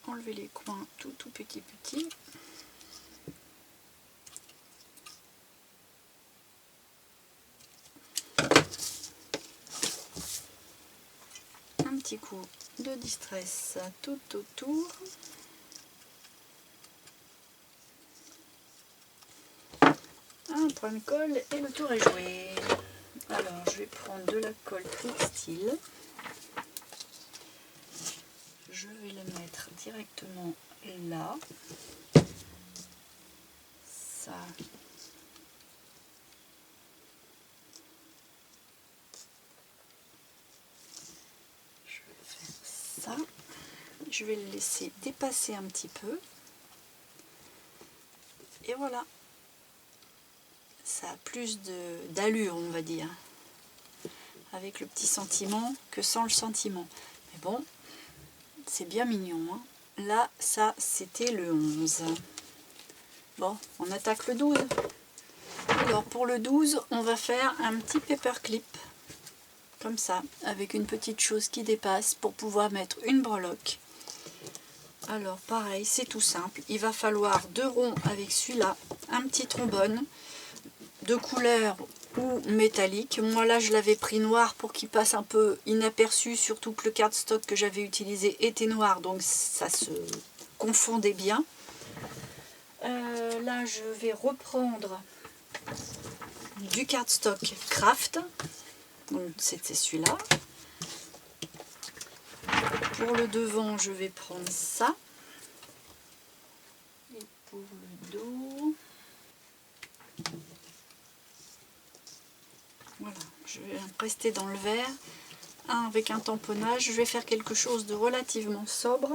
enlever les coins tout petits. Un petit coup de distress tout autour. Un point de colle et le tour est joué. Alors je vais prendre de la colle textile. Je vais le mettre directement là. Ça. Je vais faire ça. Je vais le laisser dépasser un petit peu. Et voilà. Ça a plus d'allure, on va dire. Avec le petit sentiment que sans le sentiment. Mais bon, c'est bien mignon. Hein. Là, ça, c'était le 11. Bon, on attaque le 12. Alors, pour le 12, on va faire un petit paperclip. Comme ça, avec une petite chose qui dépasse pour pouvoir mettre une breloque. Alors, pareil, c'est tout simple. Il va falloir 2 ronds avec celui-là, un petit trombone de couleur ou métallique. Moi là je l'avais pris noir pour qu'il passe un peu inaperçu, surtout que le cardstock que j'avais utilisé était noir, donc ça se confondait bien. Là je vais reprendre du cardstock craft, donc c'était celui-là. Pour le devant je vais prendre ça, et pour le dos voilà, je vais rester dans le vert, avec un tamponnage. Je vais faire quelque chose de relativement sobre.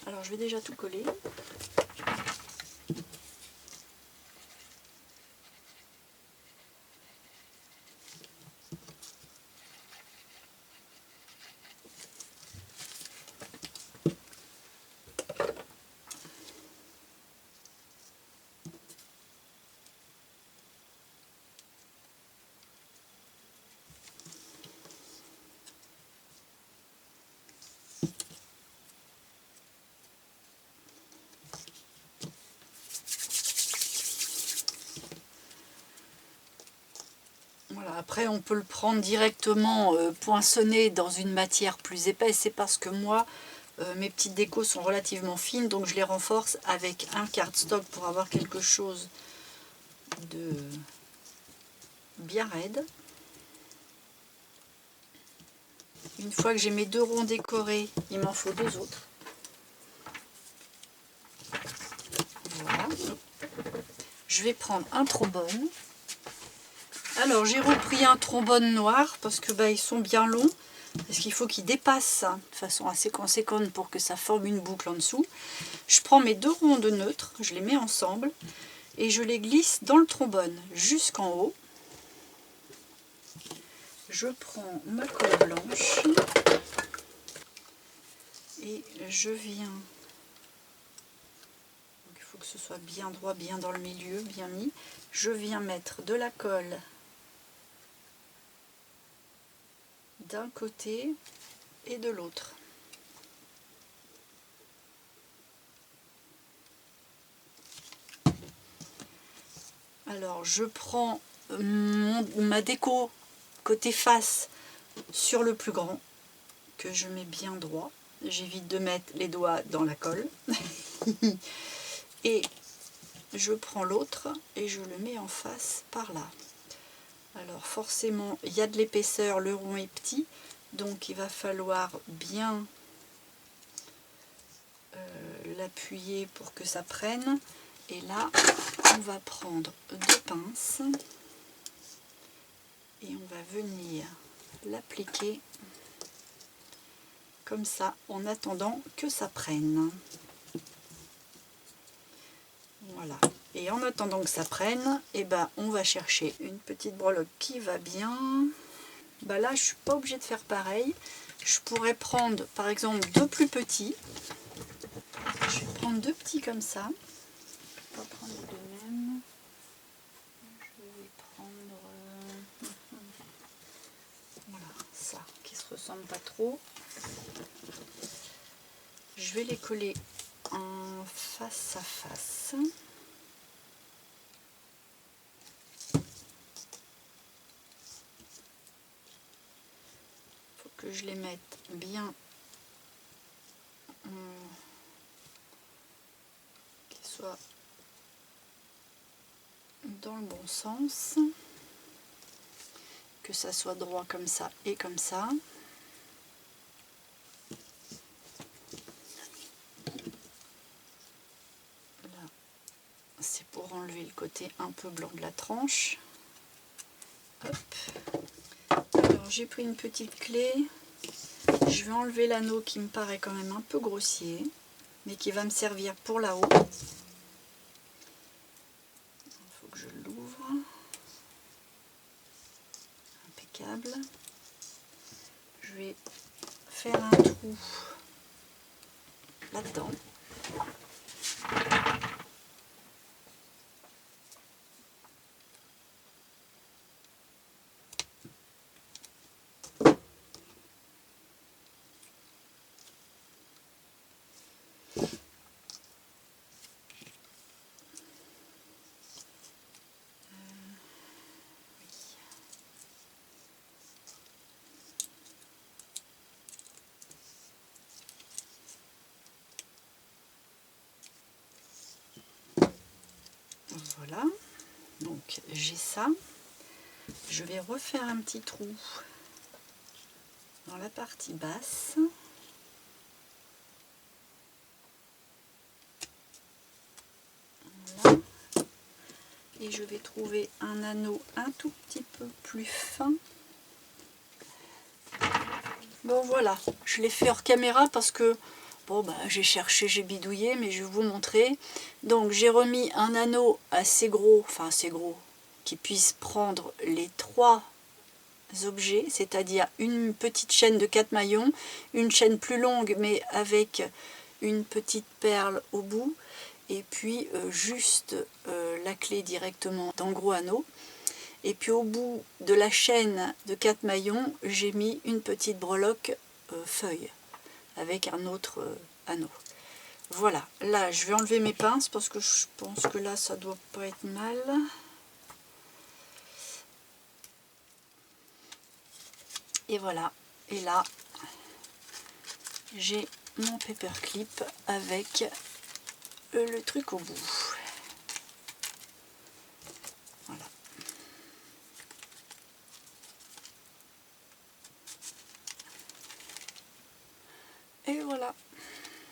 Alors je vais déjà tout coller. Voilà, après on peut le prendre directement poinçonné dans une matière plus épaisse. C'est parce que moi, mes petites décos sont relativement fines, donc je les renforce avec un cardstock pour avoir quelque chose de bien raide. Une fois que j'ai mes 2 ronds décorés, il m'en faut 2 autres. Voilà. Je vais prendre un trombone. Alors j'ai repris un trombone noir parce que ils sont bien longs, parce qu'il faut qu'ils dépassent de façon assez conséquente pour que ça forme une boucle en dessous. Je prends mes 2 ronds de neutre, je les mets ensemble et je les glisse dans le trombone jusqu'en haut. Je prends ma colle blanche et je viens, il faut que ce soit bien droit, bien dans le milieu, bien mis, je viens mettre de la colle d'un côté et de l'autre. Alors je prends ma déco côté face sur le plus grand, que je mets bien droit. J'évite de mettre les doigts dans la colle. Et je prends l'autre et je le mets en face par là. Alors forcément, il y a de l'épaisseur, le rond est petit, donc il va falloir bien l'appuyer pour que ça prenne. Et là, on va prendre 2 pinces et on va venir l'appliquer comme ça en attendant que ça prenne. Voilà. Et en attendant que ça prenne, on va chercher une petite breloque qui va bien. Là, je suis pas obligée de faire pareil. Je pourrais prendre par exemple 2 plus petits. Je vais prendre 2 petits comme ça. Je vais pas prendre les 2 mêmes. Je vais prendre voilà, ça, qui se ressemble pas trop. Je vais les coller en face à face. Faut que je les mette bien qu'ils soient dans le bon sens, que ça soit droit comme ça et comme ça. Là, c'est pour enlever le côté un peu blanc de la tranche. Hop. Alors j'ai pris une petite clé. Je vais enlever l'anneau qui me paraît quand même un peu grossier, mais qui va me servir pour là-haut. Il faut que je l'ouvre. Impeccable. Je vais faire un trou là-dedans. Voilà, donc j'ai ça. Je vais refaire un petit trou dans la partie basse. Voilà. Et je vais trouver un anneau un tout petit peu plus fin. Bon voilà, je l'ai fait hors caméra parce que bon bah j'ai cherché, j'ai bidouillé, mais je vais vous montrer. Donc j'ai remis un anneau assez gros, enfin assez gros, qui puisse prendre les 3 objets, c'est-à-dire une petite chaîne de 4 maillons, une chaîne plus longue mais avec une petite perle au bout, et puis juste la clé directement dans le gros anneau. Et puis au bout de la chaîne de 4 maillons, j'ai mis une petite breloque feuille avec un autre anneau. Voilà, là je vais enlever mes pinces parce que je pense que là ça doit pas être mal. Et voilà, et là j'ai mon paperclip avec le truc au bout. Voilà. Et voilà.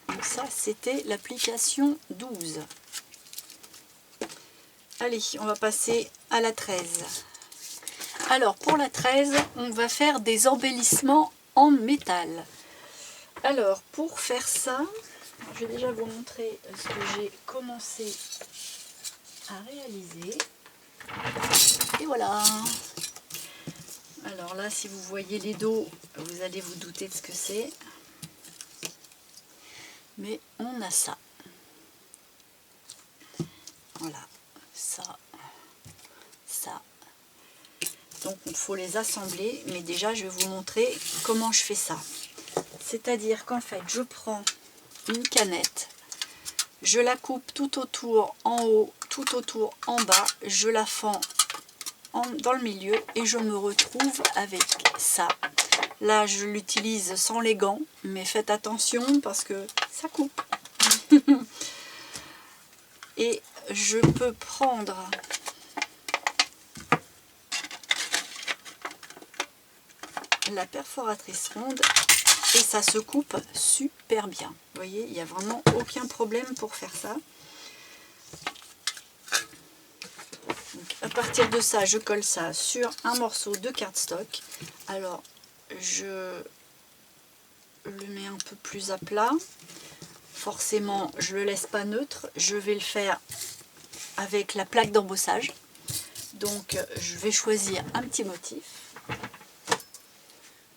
Donc ça c'était l'application 12. Allez, on va passer à la 13. Alors pour la 13, on va faire des embellissements en métal. Alors pour faire ça, je vais déjà vous montrer ce que j'ai commencé à réaliser. Et voilà. Alors là, si vous voyez les dos, vous allez vous douter de ce que c'est. Mais on a ça. Voilà, ça, ça. Donc il faut les assembler, mais déjà je vais vous montrer comment je fais ça. C'est-à-dire qu'en fait, je prends une canette, je la coupe tout autour en haut, tout autour en bas, je la fends dans le milieu et je me retrouve avec ça. Là, je l'utilise sans les gants, mais faites attention parce que ça coupe. Et je peux prendre la perforatrice ronde et ça se coupe super bien. Vous voyez, il n'y a vraiment aucun problème pour faire ça. Donc, à partir de ça, je colle ça sur un morceau de cardstock. Alors, je le mets un peu plus à plat. Forcément, je ne le laisse pas neutre. Je vais le faire avec la plaque d'embossage. Donc, je vais choisir un petit motif.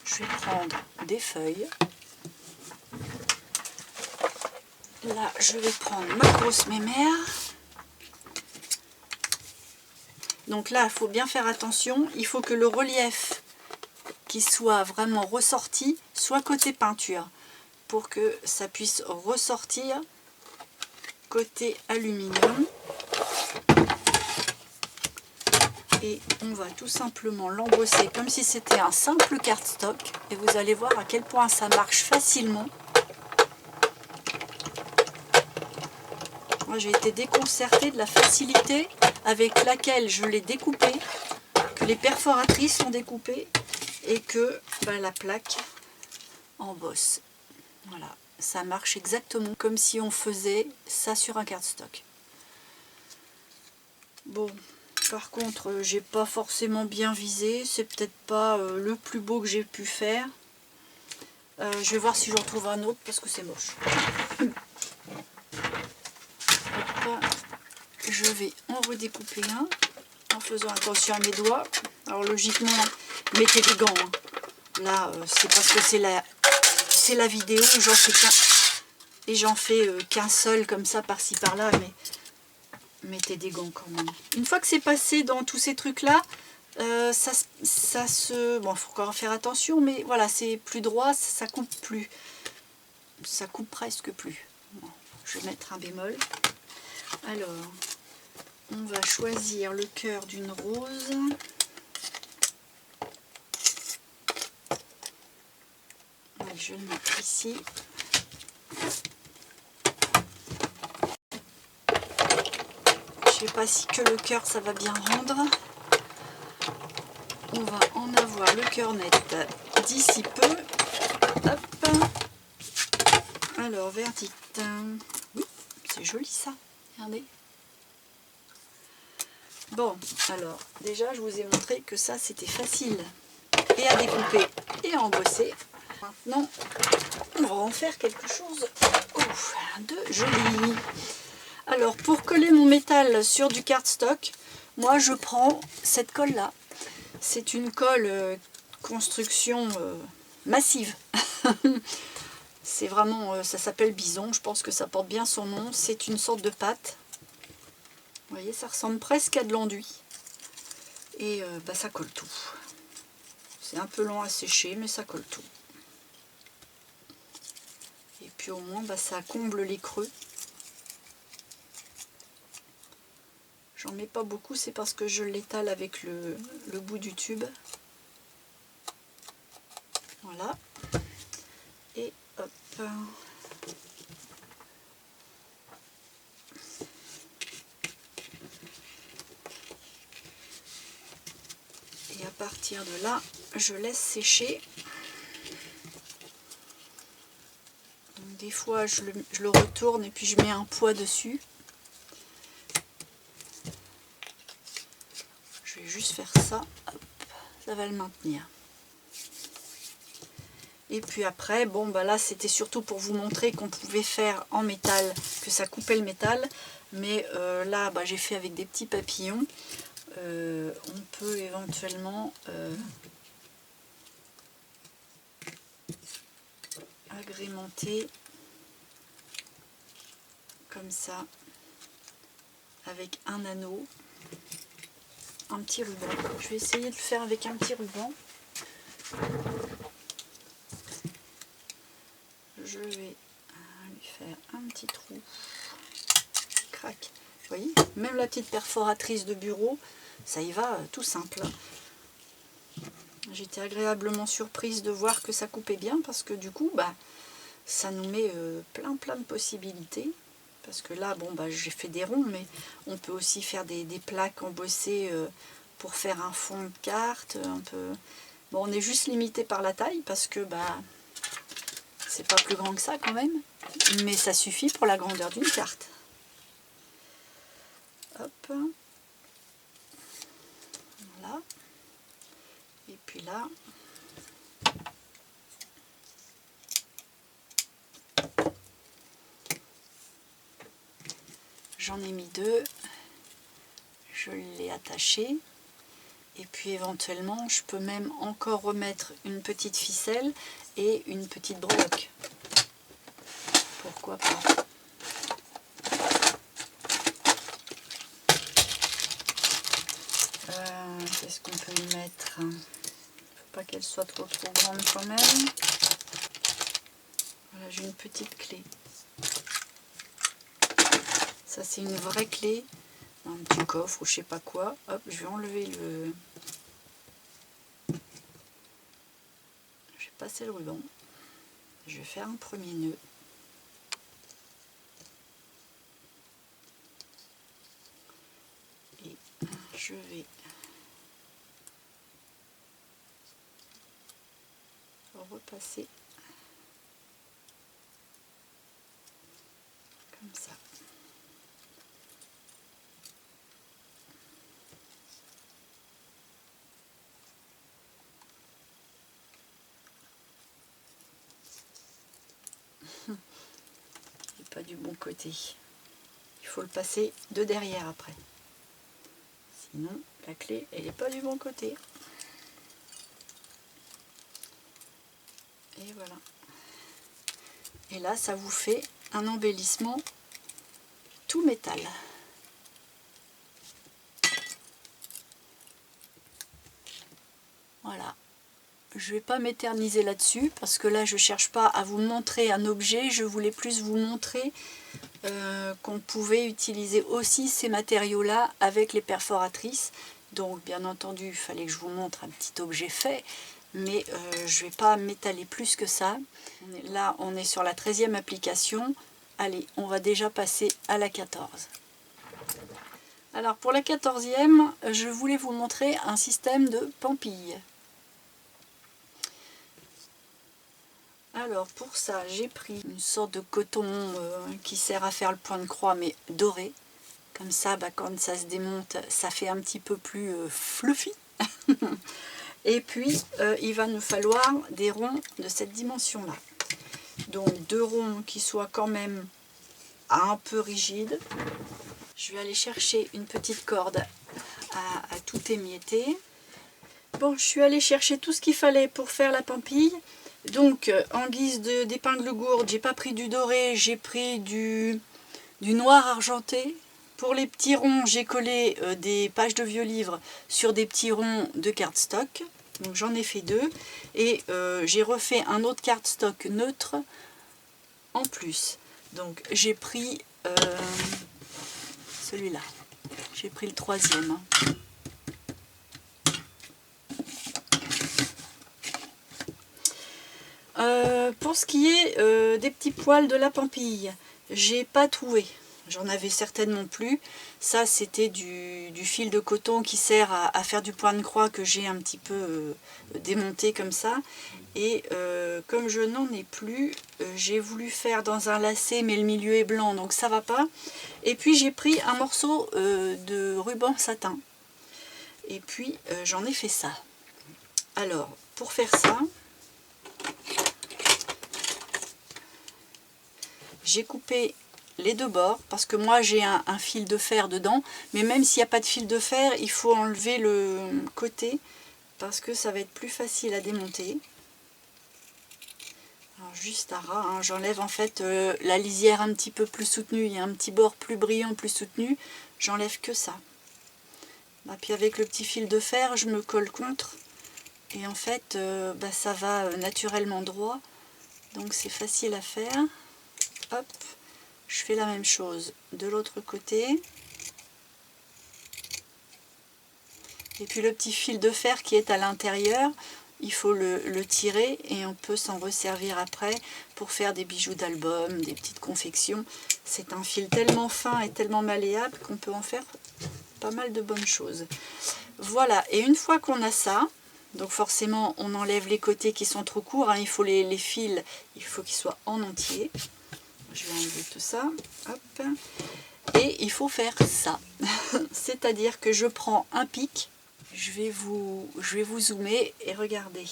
Je vais prendre des feuilles. Là, je vais prendre ma grosse mémère. Donc là, il faut bien faire attention. Il faut que le relief qui soit vraiment ressorti soit côté peinture pour que ça puisse ressortir côté aluminium. Et on va tout simplement l'embosser comme si c'était un simple cardstock. Et vous allez voir à quel point ça marche facilement. Moi, j'ai été déconcertée de la facilité avec laquelle je l'ai découpé, que les perforatrices sont découpées et que la plaque embosse. Voilà, ça marche exactement comme si on faisait ça sur un cardstock. Bon, par contre, j'ai pas forcément bien visé, c'est peut-être pas le plus beau que j'ai pu faire. Je vais voir si j'en trouve un autre parce que c'est moche. Hop, je vais en redécouper un en faisant attention à mes doigts. Alors logiquement, mettez des gants. Hein. Là, c'est parce que c'est la vidéo, j'en fais qu'un seul comme ça par-ci par-là, mais mettez des gants quand même. Une fois que c'est passé dans tous ces trucs-là, ça se... Bon, il faut encore faire attention, mais voilà, c'est plus droit, ça coupe plus. Ça coupe presque plus. Bon, je vais mettre un bémol. Alors, on va choisir le cœur d'une rose. Je vais le mettre ici. Je ne sais pas si que le cœur ça va bien rendre. On va en avoir le cœur net d'ici peu. Hop. Alors, verdict. Oui, c'est joli ça. Regardez. Bon, alors, déjà, je vous ai montré que ça, c'était facile et à découper et à embosser. Maintenant, on va en faire quelque chose de joli. Alors, pour coller mon métal sur du cardstock, moi, je prends cette colle-là. C'est une colle construction massive. C'est vraiment, ça s'appelle Bison, je pense que ça porte bien son nom. C'est une sorte de pâte. Vous voyez, ça ressemble presque à de l'enduit. Et ça colle tout. C'est un peu long à sécher, mais ça colle tout. Et puis au moins, ça comble les creux. J'en mets pas beaucoup, c'est parce que je l'étale avec le bout du tube. Voilà. Et hop. Et à partir de là, je laisse sécher. Donc, des fois, je le retourne et puis je mets un poids dessus. Je vais juste faire ça. Hop, ça va le maintenir. Et puis après, bon là c'était surtout pour vous montrer qu'on pouvait faire en métal, que ça coupait le métal. Mais là j'ai fait avec des petits papillons. On peut éventuellement agrémenter comme ça avec un anneau, un petit ruban. Je vais essayer de le faire avec un petit ruban. Je vais lui faire un petit trou. Crac. Vous voyez, même la petite perforatrice de bureau, ça y va tout simple. J'étais agréablement surprise de voir que ça coupait bien parce que du coup, ça nous met plein de possibilités. Parce que là, j'ai fait des ronds, mais on peut aussi faire des plaques embossées pour faire un fond de carte. Bon, on est juste limité par la taille parce que c'est pas plus grand que ça quand même, mais ça suffit pour la grandeur d'une carte. Hop. Voilà. Et puis là, j'en ai mis deux. Je l'ai attaché. Et puis éventuellement, je peux même encore remettre une petite ficelle et une petite breloque. Pourquoi pas. Qu'est-ce qu'on peut y mettre? Faut pas qu'elle soit trop grande quand même. Voilà, j'ai une petite clé. Ça c'est une vraie clé, un petit coffre ou je sais pas quoi. Hop, je vais enlever le... Je vais passer le ruban. Je vais faire un premier nœud. Et je vais repasser comme ça. Et pas du bon côté. Il faut le passer de derrière après. Sinon, la clé, elle n'est pas du bon côté. Et voilà. Et là, ça vous fait un embellissement tout métal. Voilà. Je ne vais pas m'éterniser là-dessus parce que là, je ne cherche pas à vous montrer un objet. Je voulais plus vous montrer qu'on pouvait utiliser aussi ces matériaux-là avec les perforatrices. Donc, bien entendu, il fallait que je vous montre un petit objet fait. Mais je ne vais pas m'étaler plus que ça. Là, on est sur la 13e application. Allez, on va déjà passer à la 14. Alors, pour la 14e, je voulais vous montrer un système de pampilles. Alors, pour ça, j'ai pris une sorte de coton qui sert à faire le point de croix, mais doré. Comme ça, quand ça se démonte, ça fait un petit peu plus fluffy. Et puis, il va nous falloir des ronds de cette dimension-là. Donc, 2 ronds qui soient quand même un peu rigides. Je vais aller chercher une petite corde à tout émietter. Bon, je suis allée chercher tout ce qu'il fallait pour faire la pampille. Donc, en guise d'épingle gourde, j'ai pas pris du doré, j'ai pris du noir argenté. Pour les petits ronds, j'ai collé des pages de vieux livres sur des petits ronds de cardstock. Donc j'en ai fait 2. Et j'ai refait un autre cardstock neutre en plus. Donc j'ai pris celui-là. J'ai pris le 3e. Pour ce qui est des petits poils de la pampille, j'ai pas trouvé. J'en avais certainement plus. Ça, c'était du fil de coton qui sert à faire du point de croix que j'ai un petit peu démonté comme ça. Et comme je n'en ai plus, j'ai voulu faire dans un lacet, mais le milieu est blanc, donc ça va pas. Et puis j'ai pris un morceau de ruban satin. Et puis j'en ai fait ça. Alors, pour faire ça, j'ai coupé les 2 bords parce que moi j'ai un fil de fer dedans, mais même s'il n'y a pas de fil de fer, il faut enlever le côté parce que ça va être plus facile à démonter. Alors juste à ras, hein, j'enlève en fait la lisière un petit peu plus soutenue, il y a un petit bord plus brillant, plus soutenu, j'enlève que ça. Puis avec le petit fil de fer, je me colle contre et en fait ça va naturellement droit, donc c'est facile à faire. Hop, je fais la même chose de l'autre côté. Et puis le petit fil de fer qui est à l'intérieur, il faut le tirer et on peut s'en resservir après pour faire des bijoux d'album, des petites confections. C'est un fil tellement fin et tellement malléable qu'on peut en faire pas mal de bonnes choses. Voilà, et une fois qu'on a ça, donc forcément on enlève les côtés qui sont trop courts, hein, il faut les fils, il faut qu'ils soient en entier. Je vais enlever tout ça, hop, et il faut faire ça. C'est-à-dire que je prends un pic, je vais vous zoomer et regardez.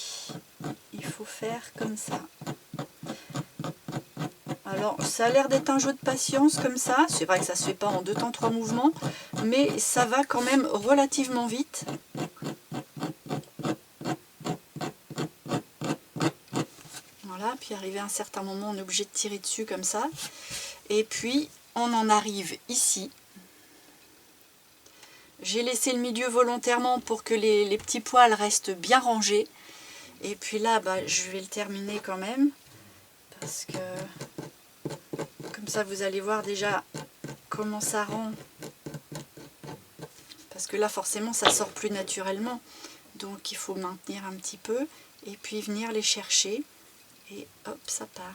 Il faut faire comme ça. Alors, ça a l'air d'être un jeu de patience comme ça. C'est vrai que ça ne se fait pas en 2 temps 3 mouvements, mais ça va quand même relativement vite. Voilà, puis arrivé à un certain moment, on est obligé de tirer dessus comme ça. Et puis, on en arrive ici. J'ai laissé le milieu volontairement pour que les petits poils restent bien rangés. Et puis là, bah, je vais le terminer quand même. Parce que comme ça, vous allez voir déjà comment ça rend. Parce que là, forcément, ça sort plus naturellement. Donc, il faut maintenir un petit peu. Et puis venir les chercher. Et hop, ça part.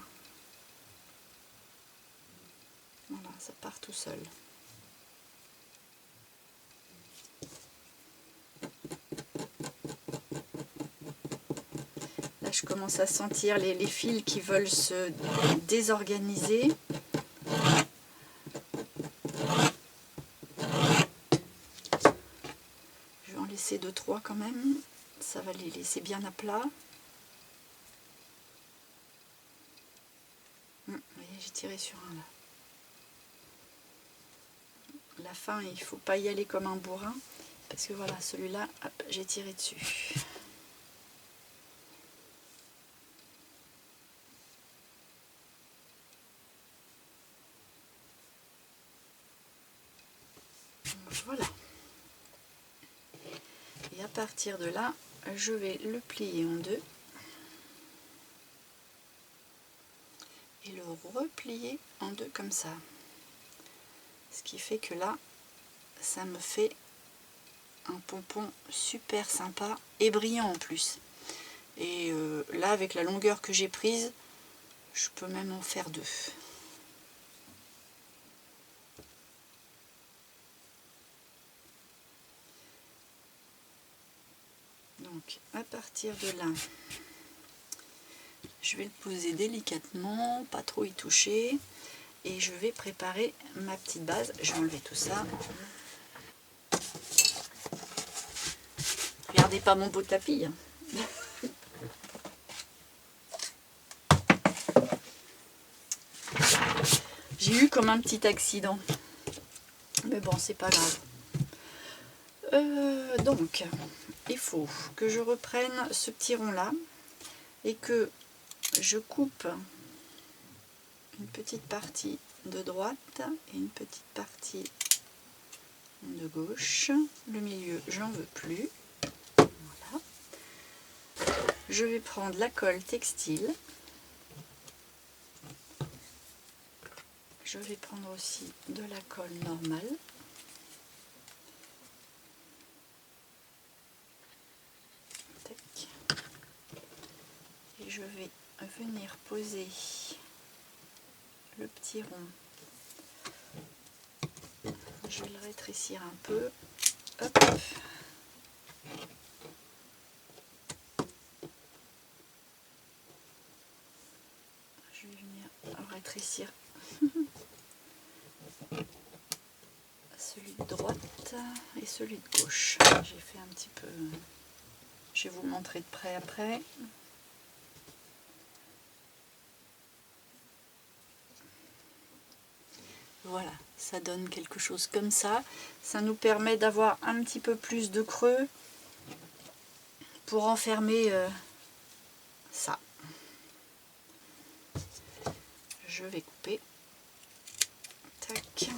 Voilà, ça part tout seul. Là, je commence à sentir les fils qui veulent se désorganiser. Je vais en laisser 2-3 quand même. Ça va les laisser bien à plat. Vous voyez, j'ai tiré sur un là. La fin, il ne faut pas y aller comme un bourrin. Parce que voilà, celui-là, j'ai tiré dessus. Voilà. Et à partir de là, je vais le plier en deux. Et le replier en deux comme ça. Ce qui fait que là, ça me fait un pompon super sympa et brillant en plus. Et là, avec la longueur que j'ai prise, je peux même en faire deux. Donc, à partir de là, je vais le poser délicatement, pas trop y toucher. Et je vais préparer ma petite base. Je vais enlever tout ça. Regardez pas mon beau tapis. Hein. J'ai eu comme un petit accident. Mais bon, c'est pas grave. Donc, il faut que je reprenne ce petit rond là et que je coupe une petite partie de droite et une petite partie de gauche. Le milieu, j'en veux plus. Voilà. Je vais prendre la colle textile. Je vais prendre aussi de la colle normale. Et je vais venir poser le petit rond. Je vais le rétrécir un peu. Hop. Je vais venir rétrécir celui de droite et celui de gauche. J'ai fait un petit peu... Je vais vous montrer de près après. Voilà, ça donne quelque chose comme ça. Ça nous permet d'avoir un petit peu plus de creux pour enfermer ça. Je vais couper. Tac.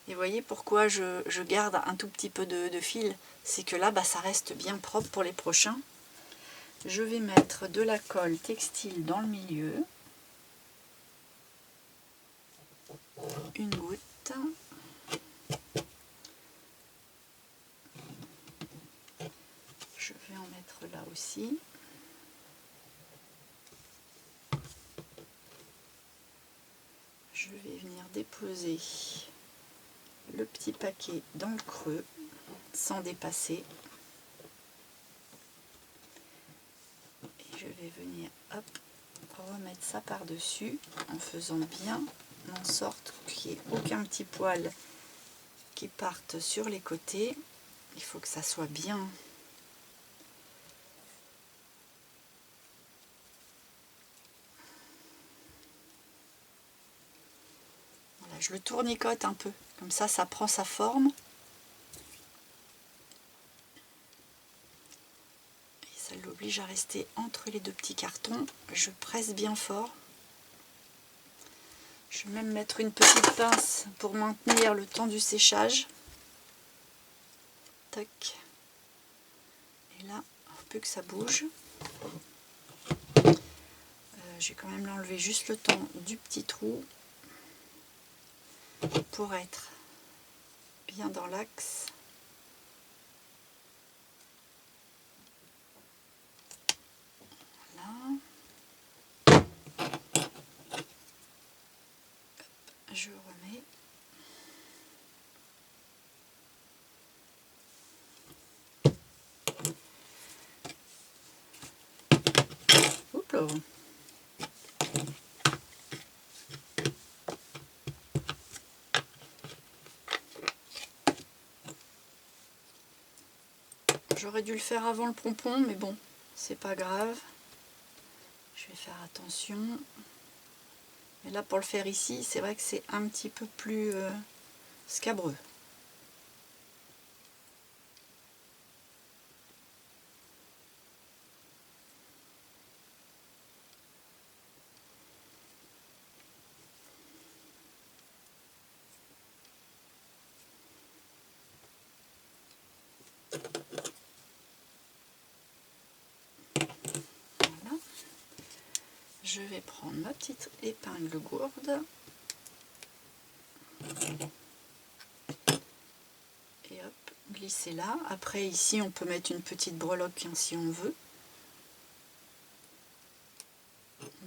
Et voyez pourquoi je garde un tout petit peu de fil. C'est que là, bah, ça reste bien propre pour les prochains. Je vais mettre de la colle textile dans le milieu. Une goutte. Je vais en mettre là aussi. Je vais venir déposer le petit paquet dans le creux sans dépasser. Et je vais venir hop, remettre ça par-dessus en faisant bien en sorte qu'il n'y ait aucun petit poil qui parte sur les côtés. Il faut que ça soit bien. Voilà, je le tournicote un peu, comme ça prend sa forme. Et ça l'oblige à rester entre les deux petits cartons. Je presse bien fort. Je vais même mettre une petite pince pour maintenir le temps du séchage. tac. Et là, il faut plus que ça bouge. Je vais quand même l'enlever juste le temps du petit trou pour être bien dans l'axe. Voilà. Je remets. Oups là. J'aurais dû le faire avant le pompon, mais bon, c'est pas grave. Je vais faire attention. Mais là, pour le faire ici, c'est vrai que c'est un petit peu plus scabreux. Voilà. Je vais prendre ma petite épingle gourde. Et hop, glisser là. Après, ici, on peut mettre une petite breloque hein, si on veut.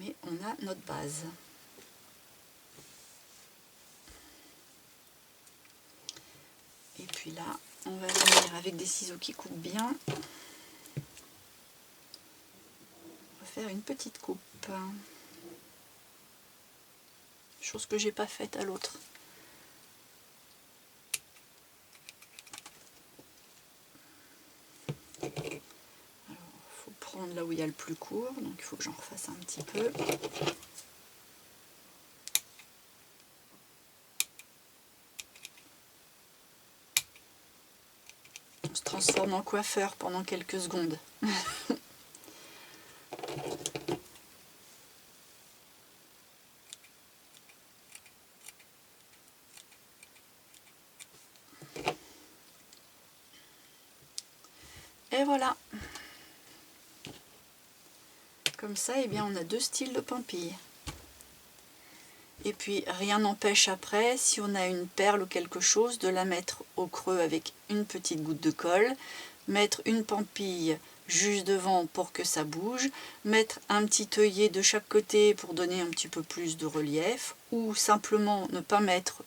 Mais on a notre base. Et puis là, on va venir avec des ciseaux qui coupent bien. On va faire une petite coupe. Chose que j'ai pas faite à l'autre. Là où il y a le plus court, donc il faut que j'en refasse un petit peu. On se transforme en coiffeur pendant quelques secondes. Et voilà. Comme ça, eh bien, on a deux styles de pampille. Et puis, rien n'empêche après, si on a une perle ou quelque chose, de la mettre au creux avec une petite goutte de colle, mettre une pampille juste devant pour que ça bouge, mettre un petit œillet de chaque côté pour donner un petit peu plus de relief, ou simplement ne pas mettre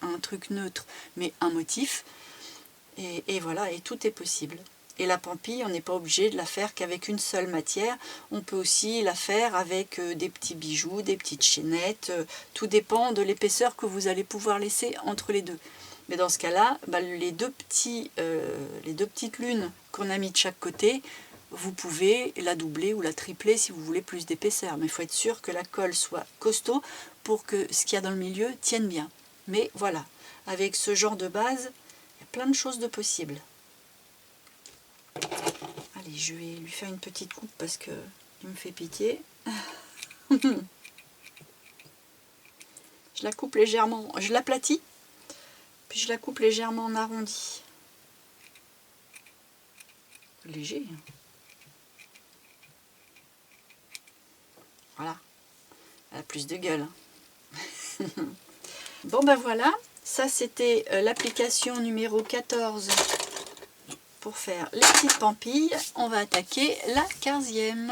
un truc neutre, mais un motif. Et voilà, et tout est possible. Et la pampille, on n'est pas obligé de la faire qu'avec une seule matière. On peut aussi la faire avec des petits bijoux, des petites chaînettes. Tout dépend de l'épaisseur que vous allez pouvoir laisser entre les deux. Mais dans ce cas-là, bah, les deux petites lunes qu'on a mis de chaque côté, vous pouvez la doubler ou la tripler si vous voulez plus d'épaisseur. Mais il faut être sûr que la colle soit costaud pour que ce qu'il y a dans le milieu tienne bien. Mais voilà, avec ce genre de base, il y a plein de choses de possibles. Allez, je vais lui faire une petite coupe parce que il me fait pitié. Je la coupe légèrement, je l'aplatis, puis je la coupe légèrement en arrondi. Léger. Voilà. Elle a plus de gueule. Bon ben voilà, ça c'était l'application numéro 14 pour faire les petites pampilles. On va attaquer la 15e.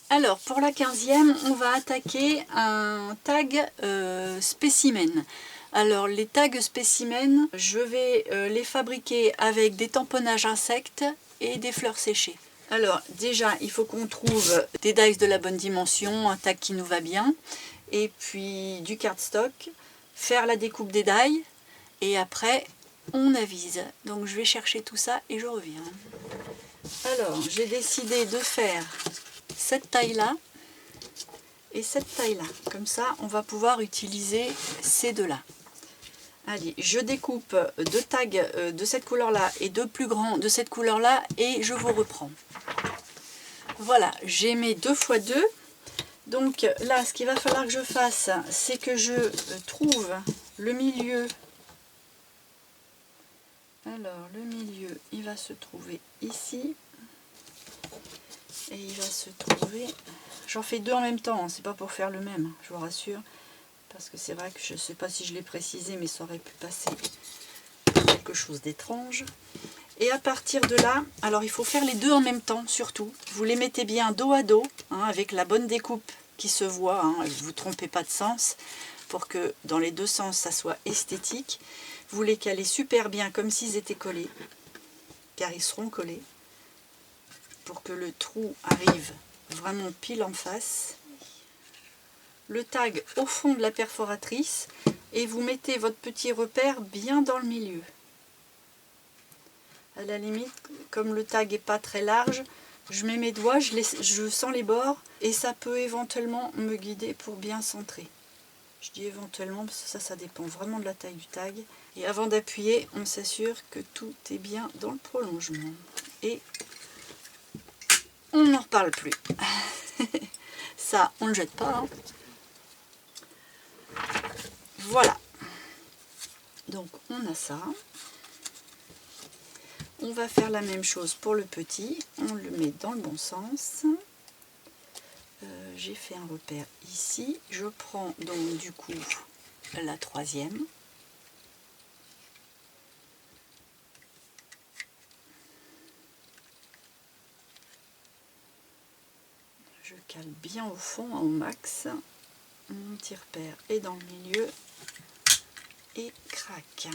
Alors pour la 15e, on va attaquer un tag spécimen. Alors les tags spécimens, je vais les fabriquer avec des tamponnages insectes et des fleurs séchées. Alors déjà, il faut qu'on trouve des dies de la bonne dimension, un tag qui nous va bien, et puis du cardstock, faire la découpe des dies, et après on avise. Donc je vais chercher tout ça et je reviens. Alors j'ai décidé de faire cette taille là et cette taille là. Comme ça on va pouvoir utiliser ces deux là. Allez, je découpe deux tags de cette couleur là et deux plus grands de cette couleur là et je vous reprends. Voilà, j'ai mes 2 x 2. Donc là, ce qu'il va falloir que je fasse, c'est que je trouve le milieu. Alors le milieu il va se trouver ici et il va se trouver, j'en fais deux en même temps, hein. C'est pas pour faire le même, je vous rassure, parce que c'est vrai que je sais pas si je l'ai précisé, mais ça aurait pu passer quelque chose d'étrange. Et à partir de là, alors il faut faire les deux en même temps surtout, vous les mettez bien dos à dos, hein, avec la bonne découpe qui se voit, hein, vous vous trompez pas de sens, pour que dans les deux sens ça soit esthétique. Vous les calez super bien comme s'ils étaient collés, car ils seront collés, pour que le trou arrive vraiment pile en face. Le tag au fond de la perforatrice et vous mettez votre petit repère bien dans le milieu. À la limite, comme le tag n'est pas très large, je mets mes doigts, je sens les bords et ça peut éventuellement me guider pour bien centrer. Je dis éventuellement parce que ça dépend vraiment de la taille du tag. Et avant d'appuyer, on s'assure que tout est bien dans le prolongement. Et on n'en reparle plus. Ça, on ne le jette pas. Hein. Voilà. Donc on a ça. On va faire la même chose pour le petit. On le met dans le bon sens. J'ai fait un repère ici. Je prends donc du coup la troisième. Je cale bien au fond, au max. Mon petit repère est dans le milieu. Et crac.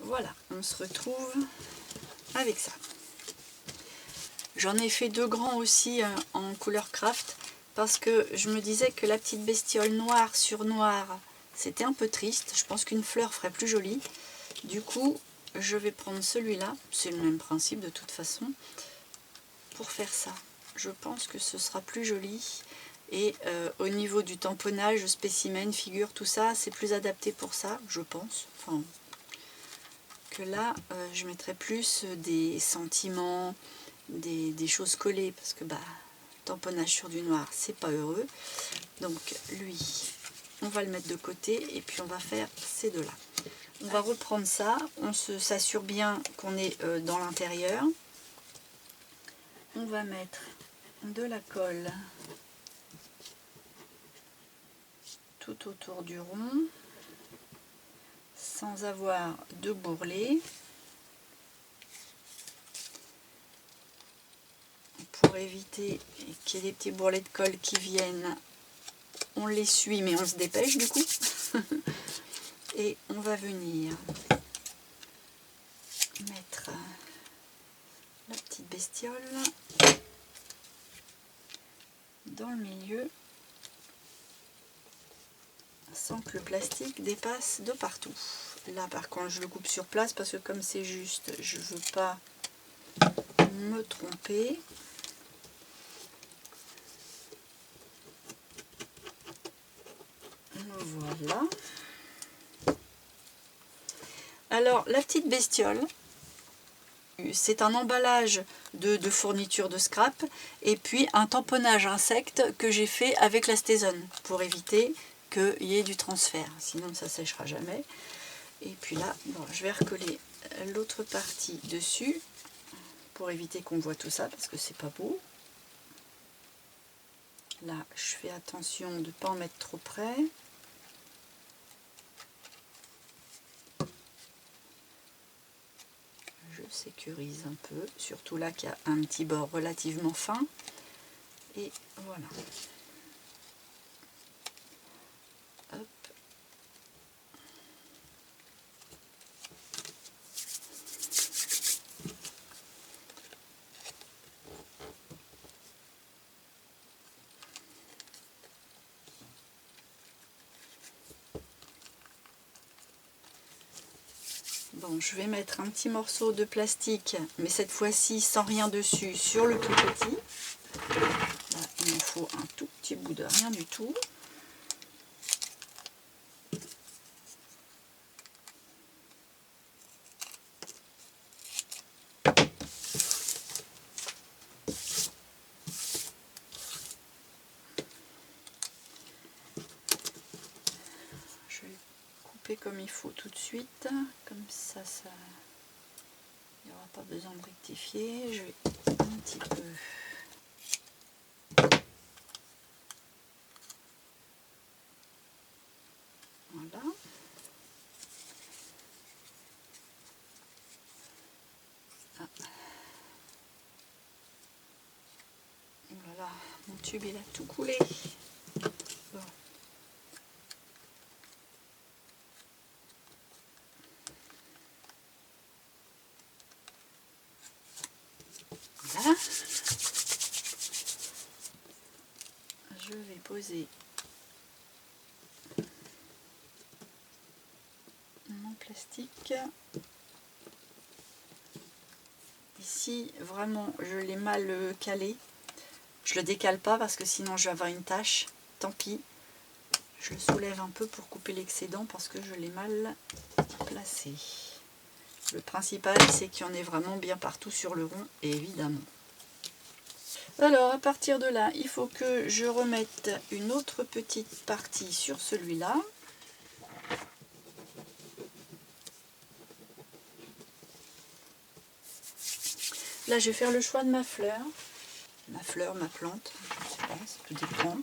Voilà, on se retrouve avec ça. J'en ai fait deux grands aussi en couleur craft parce que je me disais que la petite bestiole noire sur noir, c'était un peu triste. Je pense qu'une fleur ferait plus jolie. Du coup, je vais prendre celui-là, c'est le même principe de toute façon, pour faire ça. Je pense que ce sera plus joli. Et au niveau du tamponnage, spécimen, figure, tout ça, c'est plus adapté pour ça, je pense. Enfin, que là, je mettrais plus des sentiments, des choses collées, parce que tamponnage sur du noir, c'est pas heureux. Donc lui, on va le mettre de côté, et puis on va faire ces deux-là. On va reprendre ça, on s'assure bien qu'on est dans l'intérieur. On va mettre de la colle tout autour du rond, sans avoir de bourrelet. Pour éviter qu'il y ait des petits bourrelets de colle qui viennent, on les suit mais on se dépêche du coup. Et on va venir mettre la petite bestiole dans le milieu sans que le plastique dépasse de partout. Là par contre je le coupe sur place parce que comme c'est juste, je ne veux pas me tromper. Voilà. Alors la petite bestiole, c'est un emballage de fourniture de scrap et puis un tamponnage insecte que j'ai fait avec la Stazone pour éviter qu'il y ait du transfert, sinon ça sèchera jamais. Et puis là, bon, je vais recoller l'autre partie dessus pour éviter qu'on voit tout ça parce que c'est pas beau. Là, je fais attention de ne pas en mettre trop près. Je sécurise un peu, surtout là qu'il y a un petit bord relativement fin. Et voilà. Hop. Bon, je vais mettre un petit morceau de plastique, mais cette fois-ci sans rien dessus, sur le plus petit. Là, il me faut un tout petit bout de rien du tout. comme il faut tout de suite. Comme ça, il n'y aura pas besoin de rectifier. Je vais un petit peu... Voilà. Ah. Voilà, mon tube il a tout coulé. Bon. Voilà. Je vais poser mon plastique. Ici, vraiment, je l'ai mal calé. Je le décale pas parce que sinon je vais avoir une tache. Tant pis. Je le soulève un peu pour couper l'excédent parce que je l'ai mal placé. Le principal, c'est qu'il y en ait vraiment bien partout sur le rond, évidemment. Alors, à partir de là, il faut que je remette une autre petite partie sur celui-là. Là, je vais faire le choix de ma fleur. Ma fleur, ma plante, je ne sais pas, ça tout dépend.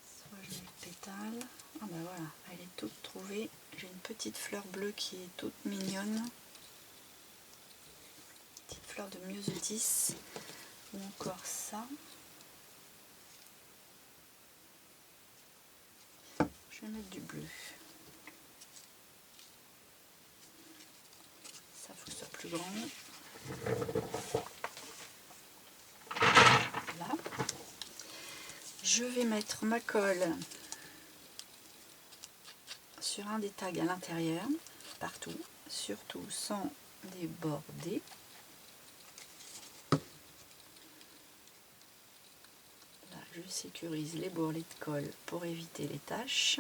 Soit je mets le pétale. Ah ben voilà, elle est toute trouvée. J'ai une petite fleur bleue qui est toute mignonne. Petite fleur de myosotis. Ou encore ça. Je vais mettre du bleu. Ça, faut que ce soit plus grand. Là. Je vais mettre ma colle sur un des tags à l'intérieur, partout, surtout sans déborder. Là, je sécurise les bourrelets de colle pour éviter les taches.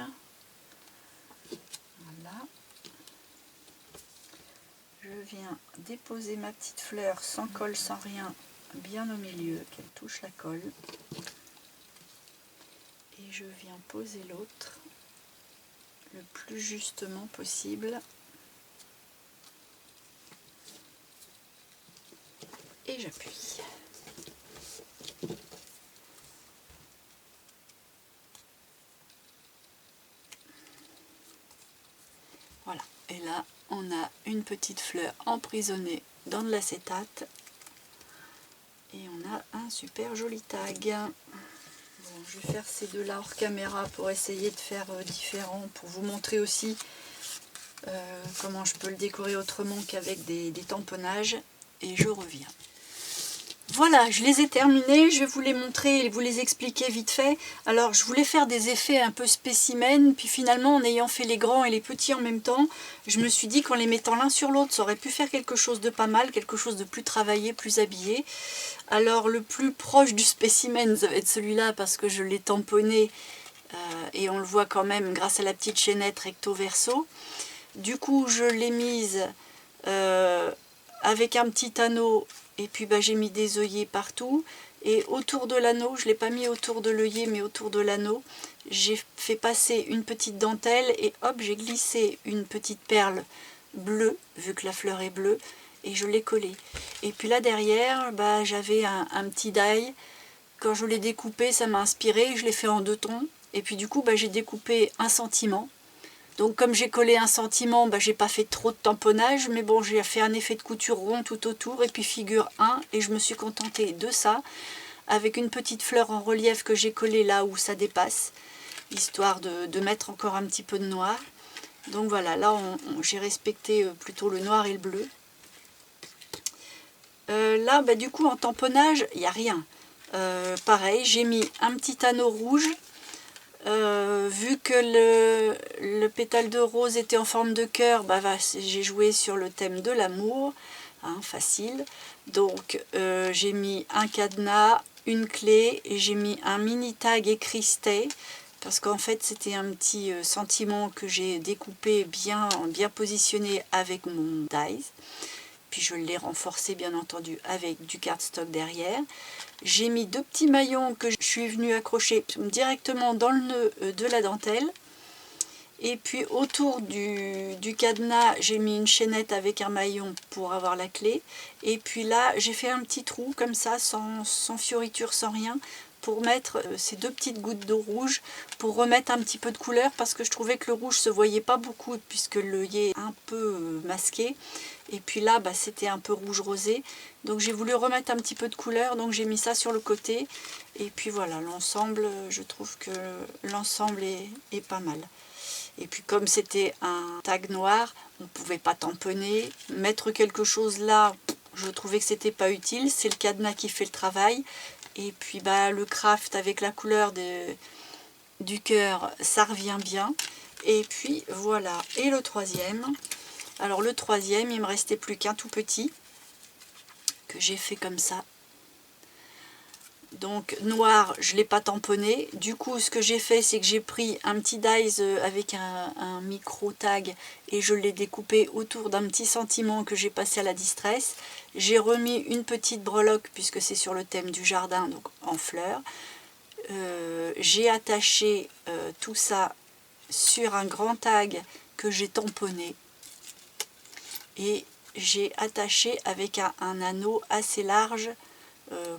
Voilà. Je viens déposer ma petite fleur sans colle, sans rien, bien au milieu, qu'elle touche la colle. Et je viens poser l'autre le plus justement possible. Et j'appuie. Voilà. Et là, on a une petite fleur emprisonnée dans de l'acétate. Et on a un super joli tag. Bon, je vais faire ces deux-là hors caméra pour essayer de faire différent, pour vous montrer aussi comment je peux le décorer autrement qu'avec des tamponnages. Et je reviens. Voilà, je les ai terminés, je vais vous les montrer et vous les expliquer vite fait. Alors, je voulais faire des effets un peu spécimens, puis finalement, en ayant fait les grands et les petits en même temps, je me suis dit qu'en les mettant l'un sur l'autre, ça aurait pu faire quelque chose de pas mal, quelque chose de plus travaillé, plus habillé. Alors, le plus proche du spécimen, ça va être celui-là, parce que je l'ai tamponné, et on le voit quand même grâce à la petite chaînette recto-verso. Du coup, je l'ai mise avec un petit anneau. Et puis j'ai mis des œillets partout. Et autour de l'anneau, je ne l'ai pas mis autour de l'œillet, mais autour de l'anneau, j'ai fait passer une petite dentelle et hop, j'ai glissé une petite perle bleue, vu que la fleur est bleue, et je l'ai collée. Et puis là derrière, j'avais un petit die. Quand je l'ai découpé, ça m'a inspiré, je l'ai fait en 2 tons. Et puis du coup, j'ai découpé un sentiment. Donc comme j'ai collé un sentiment, j'ai pas fait trop de tamponnage, mais bon, j'ai fait un effet de couture rond tout autour, et puis figure 1, et je me suis contentée de ça, avec une petite fleur en relief que j'ai collée là où ça dépasse, histoire de mettre encore un petit peu de noir. Donc voilà, là j'ai respecté plutôt le noir et le bleu. Là, du coup, en tamponnage, il n'y a rien. Pareil, j'ai mis un petit anneau rouge. Vu que le pétale de rose était en forme de cœur, j'ai joué sur le thème de l'amour, hein, facile. Donc j'ai mis un cadenas, une clé, et j'ai mis un mini tag écrit Stay, parce qu'en fait c'était un petit sentiment que j'ai découpé bien positionné avec mon dies. puis je l'ai renforcé bien entendu avec du cardstock derrière. J'ai mis 2 petits maillons que je suis venue accrocher directement dans le nœud de la dentelle. Et puis autour du cadenas, j'ai mis une chaînette avec un maillon pour avoir la clé. Et puis là, j'ai fait un petit trou comme ça, sans fioriture, sans rien, pour mettre ces 2 petites gouttes d'eau rouge, pour remettre un petit peu de couleur, parce que je trouvais que le rouge se voyait pas beaucoup, puisque l'œillet est un peu masqué. Et puis là, bah, c'était un peu rouge rosé. Donc j'ai voulu remettre un petit peu de couleur, donc j'ai mis ça sur le côté. Et puis voilà, l'ensemble, je trouve que l'ensemble est pas mal. Et puis comme c'était un tag noir, on ne pouvait pas tamponner. Mettre quelque chose là, je trouvais que c'était pas utile. C'est le cadenas qui fait le travail. Et puis bah, le craft avec la couleur du cœur, ça revient bien. Et puis voilà. Et le troisième. Alors le troisième, il me restait plus qu'un tout petit que j'ai fait comme ça. Donc noir, je ne l'ai pas tamponné. Du coup, ce que j'ai fait, c'est que j'ai pris un petit dies avec un micro tag et je l'ai découpé autour d'un petit sentiment que j'ai passé à la distress. J'ai remis une petite breloque, puisque c'est sur le thème du jardin, donc en fleurs. J'ai attaché tout ça sur un grand tag que j'ai tamponné. Et j'ai attaché avec un anneau assez large,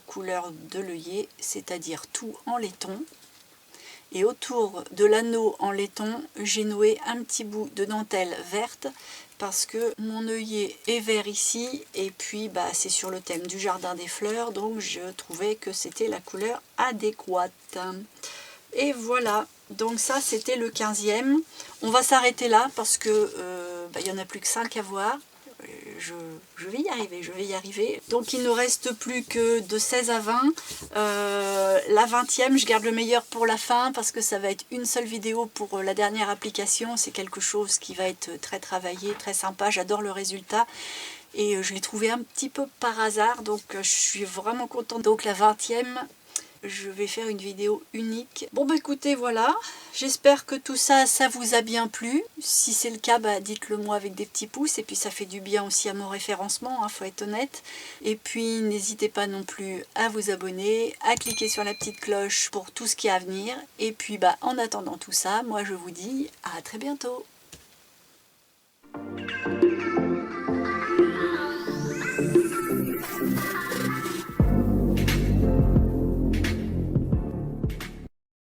couleur de l'œillet, c'est-à-dire tout en laiton. Et autour de l'anneau en laiton, j'ai noué un petit bout de dentelle verte, parce que mon œillet est vert ici, et puis bah, c'est sur le thème du jardin des fleurs, donc je trouvais que c'était la couleur adéquate. Et voilà, donc ça c'était le 15e. On va s'arrêter là parce que bah, y en a plus que 5 à voir. Je vais y arriver, Donc il ne reste plus que de 16 à 20. La 20e, je garde le meilleur pour la fin parce que ça va être une seule vidéo pour la dernière application. C'est quelque chose qui va être très travaillé, très sympa. J'adore le résultat. Et je l'ai trouvé un petit peu par hasard, donc je suis vraiment contente. Donc la 20e, je vais faire une vidéo unique. Bon bah écoutez, voilà, j'espère que tout ça, ça vous a bien plu. Si c'est le cas, bah, dites-le moi avec des petits pouces, et puis ça fait du bien aussi à mon référencement, hein, faut être honnête. Et puis n'hésitez pas non plus à vous abonner, à cliquer sur la petite cloche pour tout ce qui est à venir. Et puis bah en attendant tout ça, moi je vous dis à très bientôt.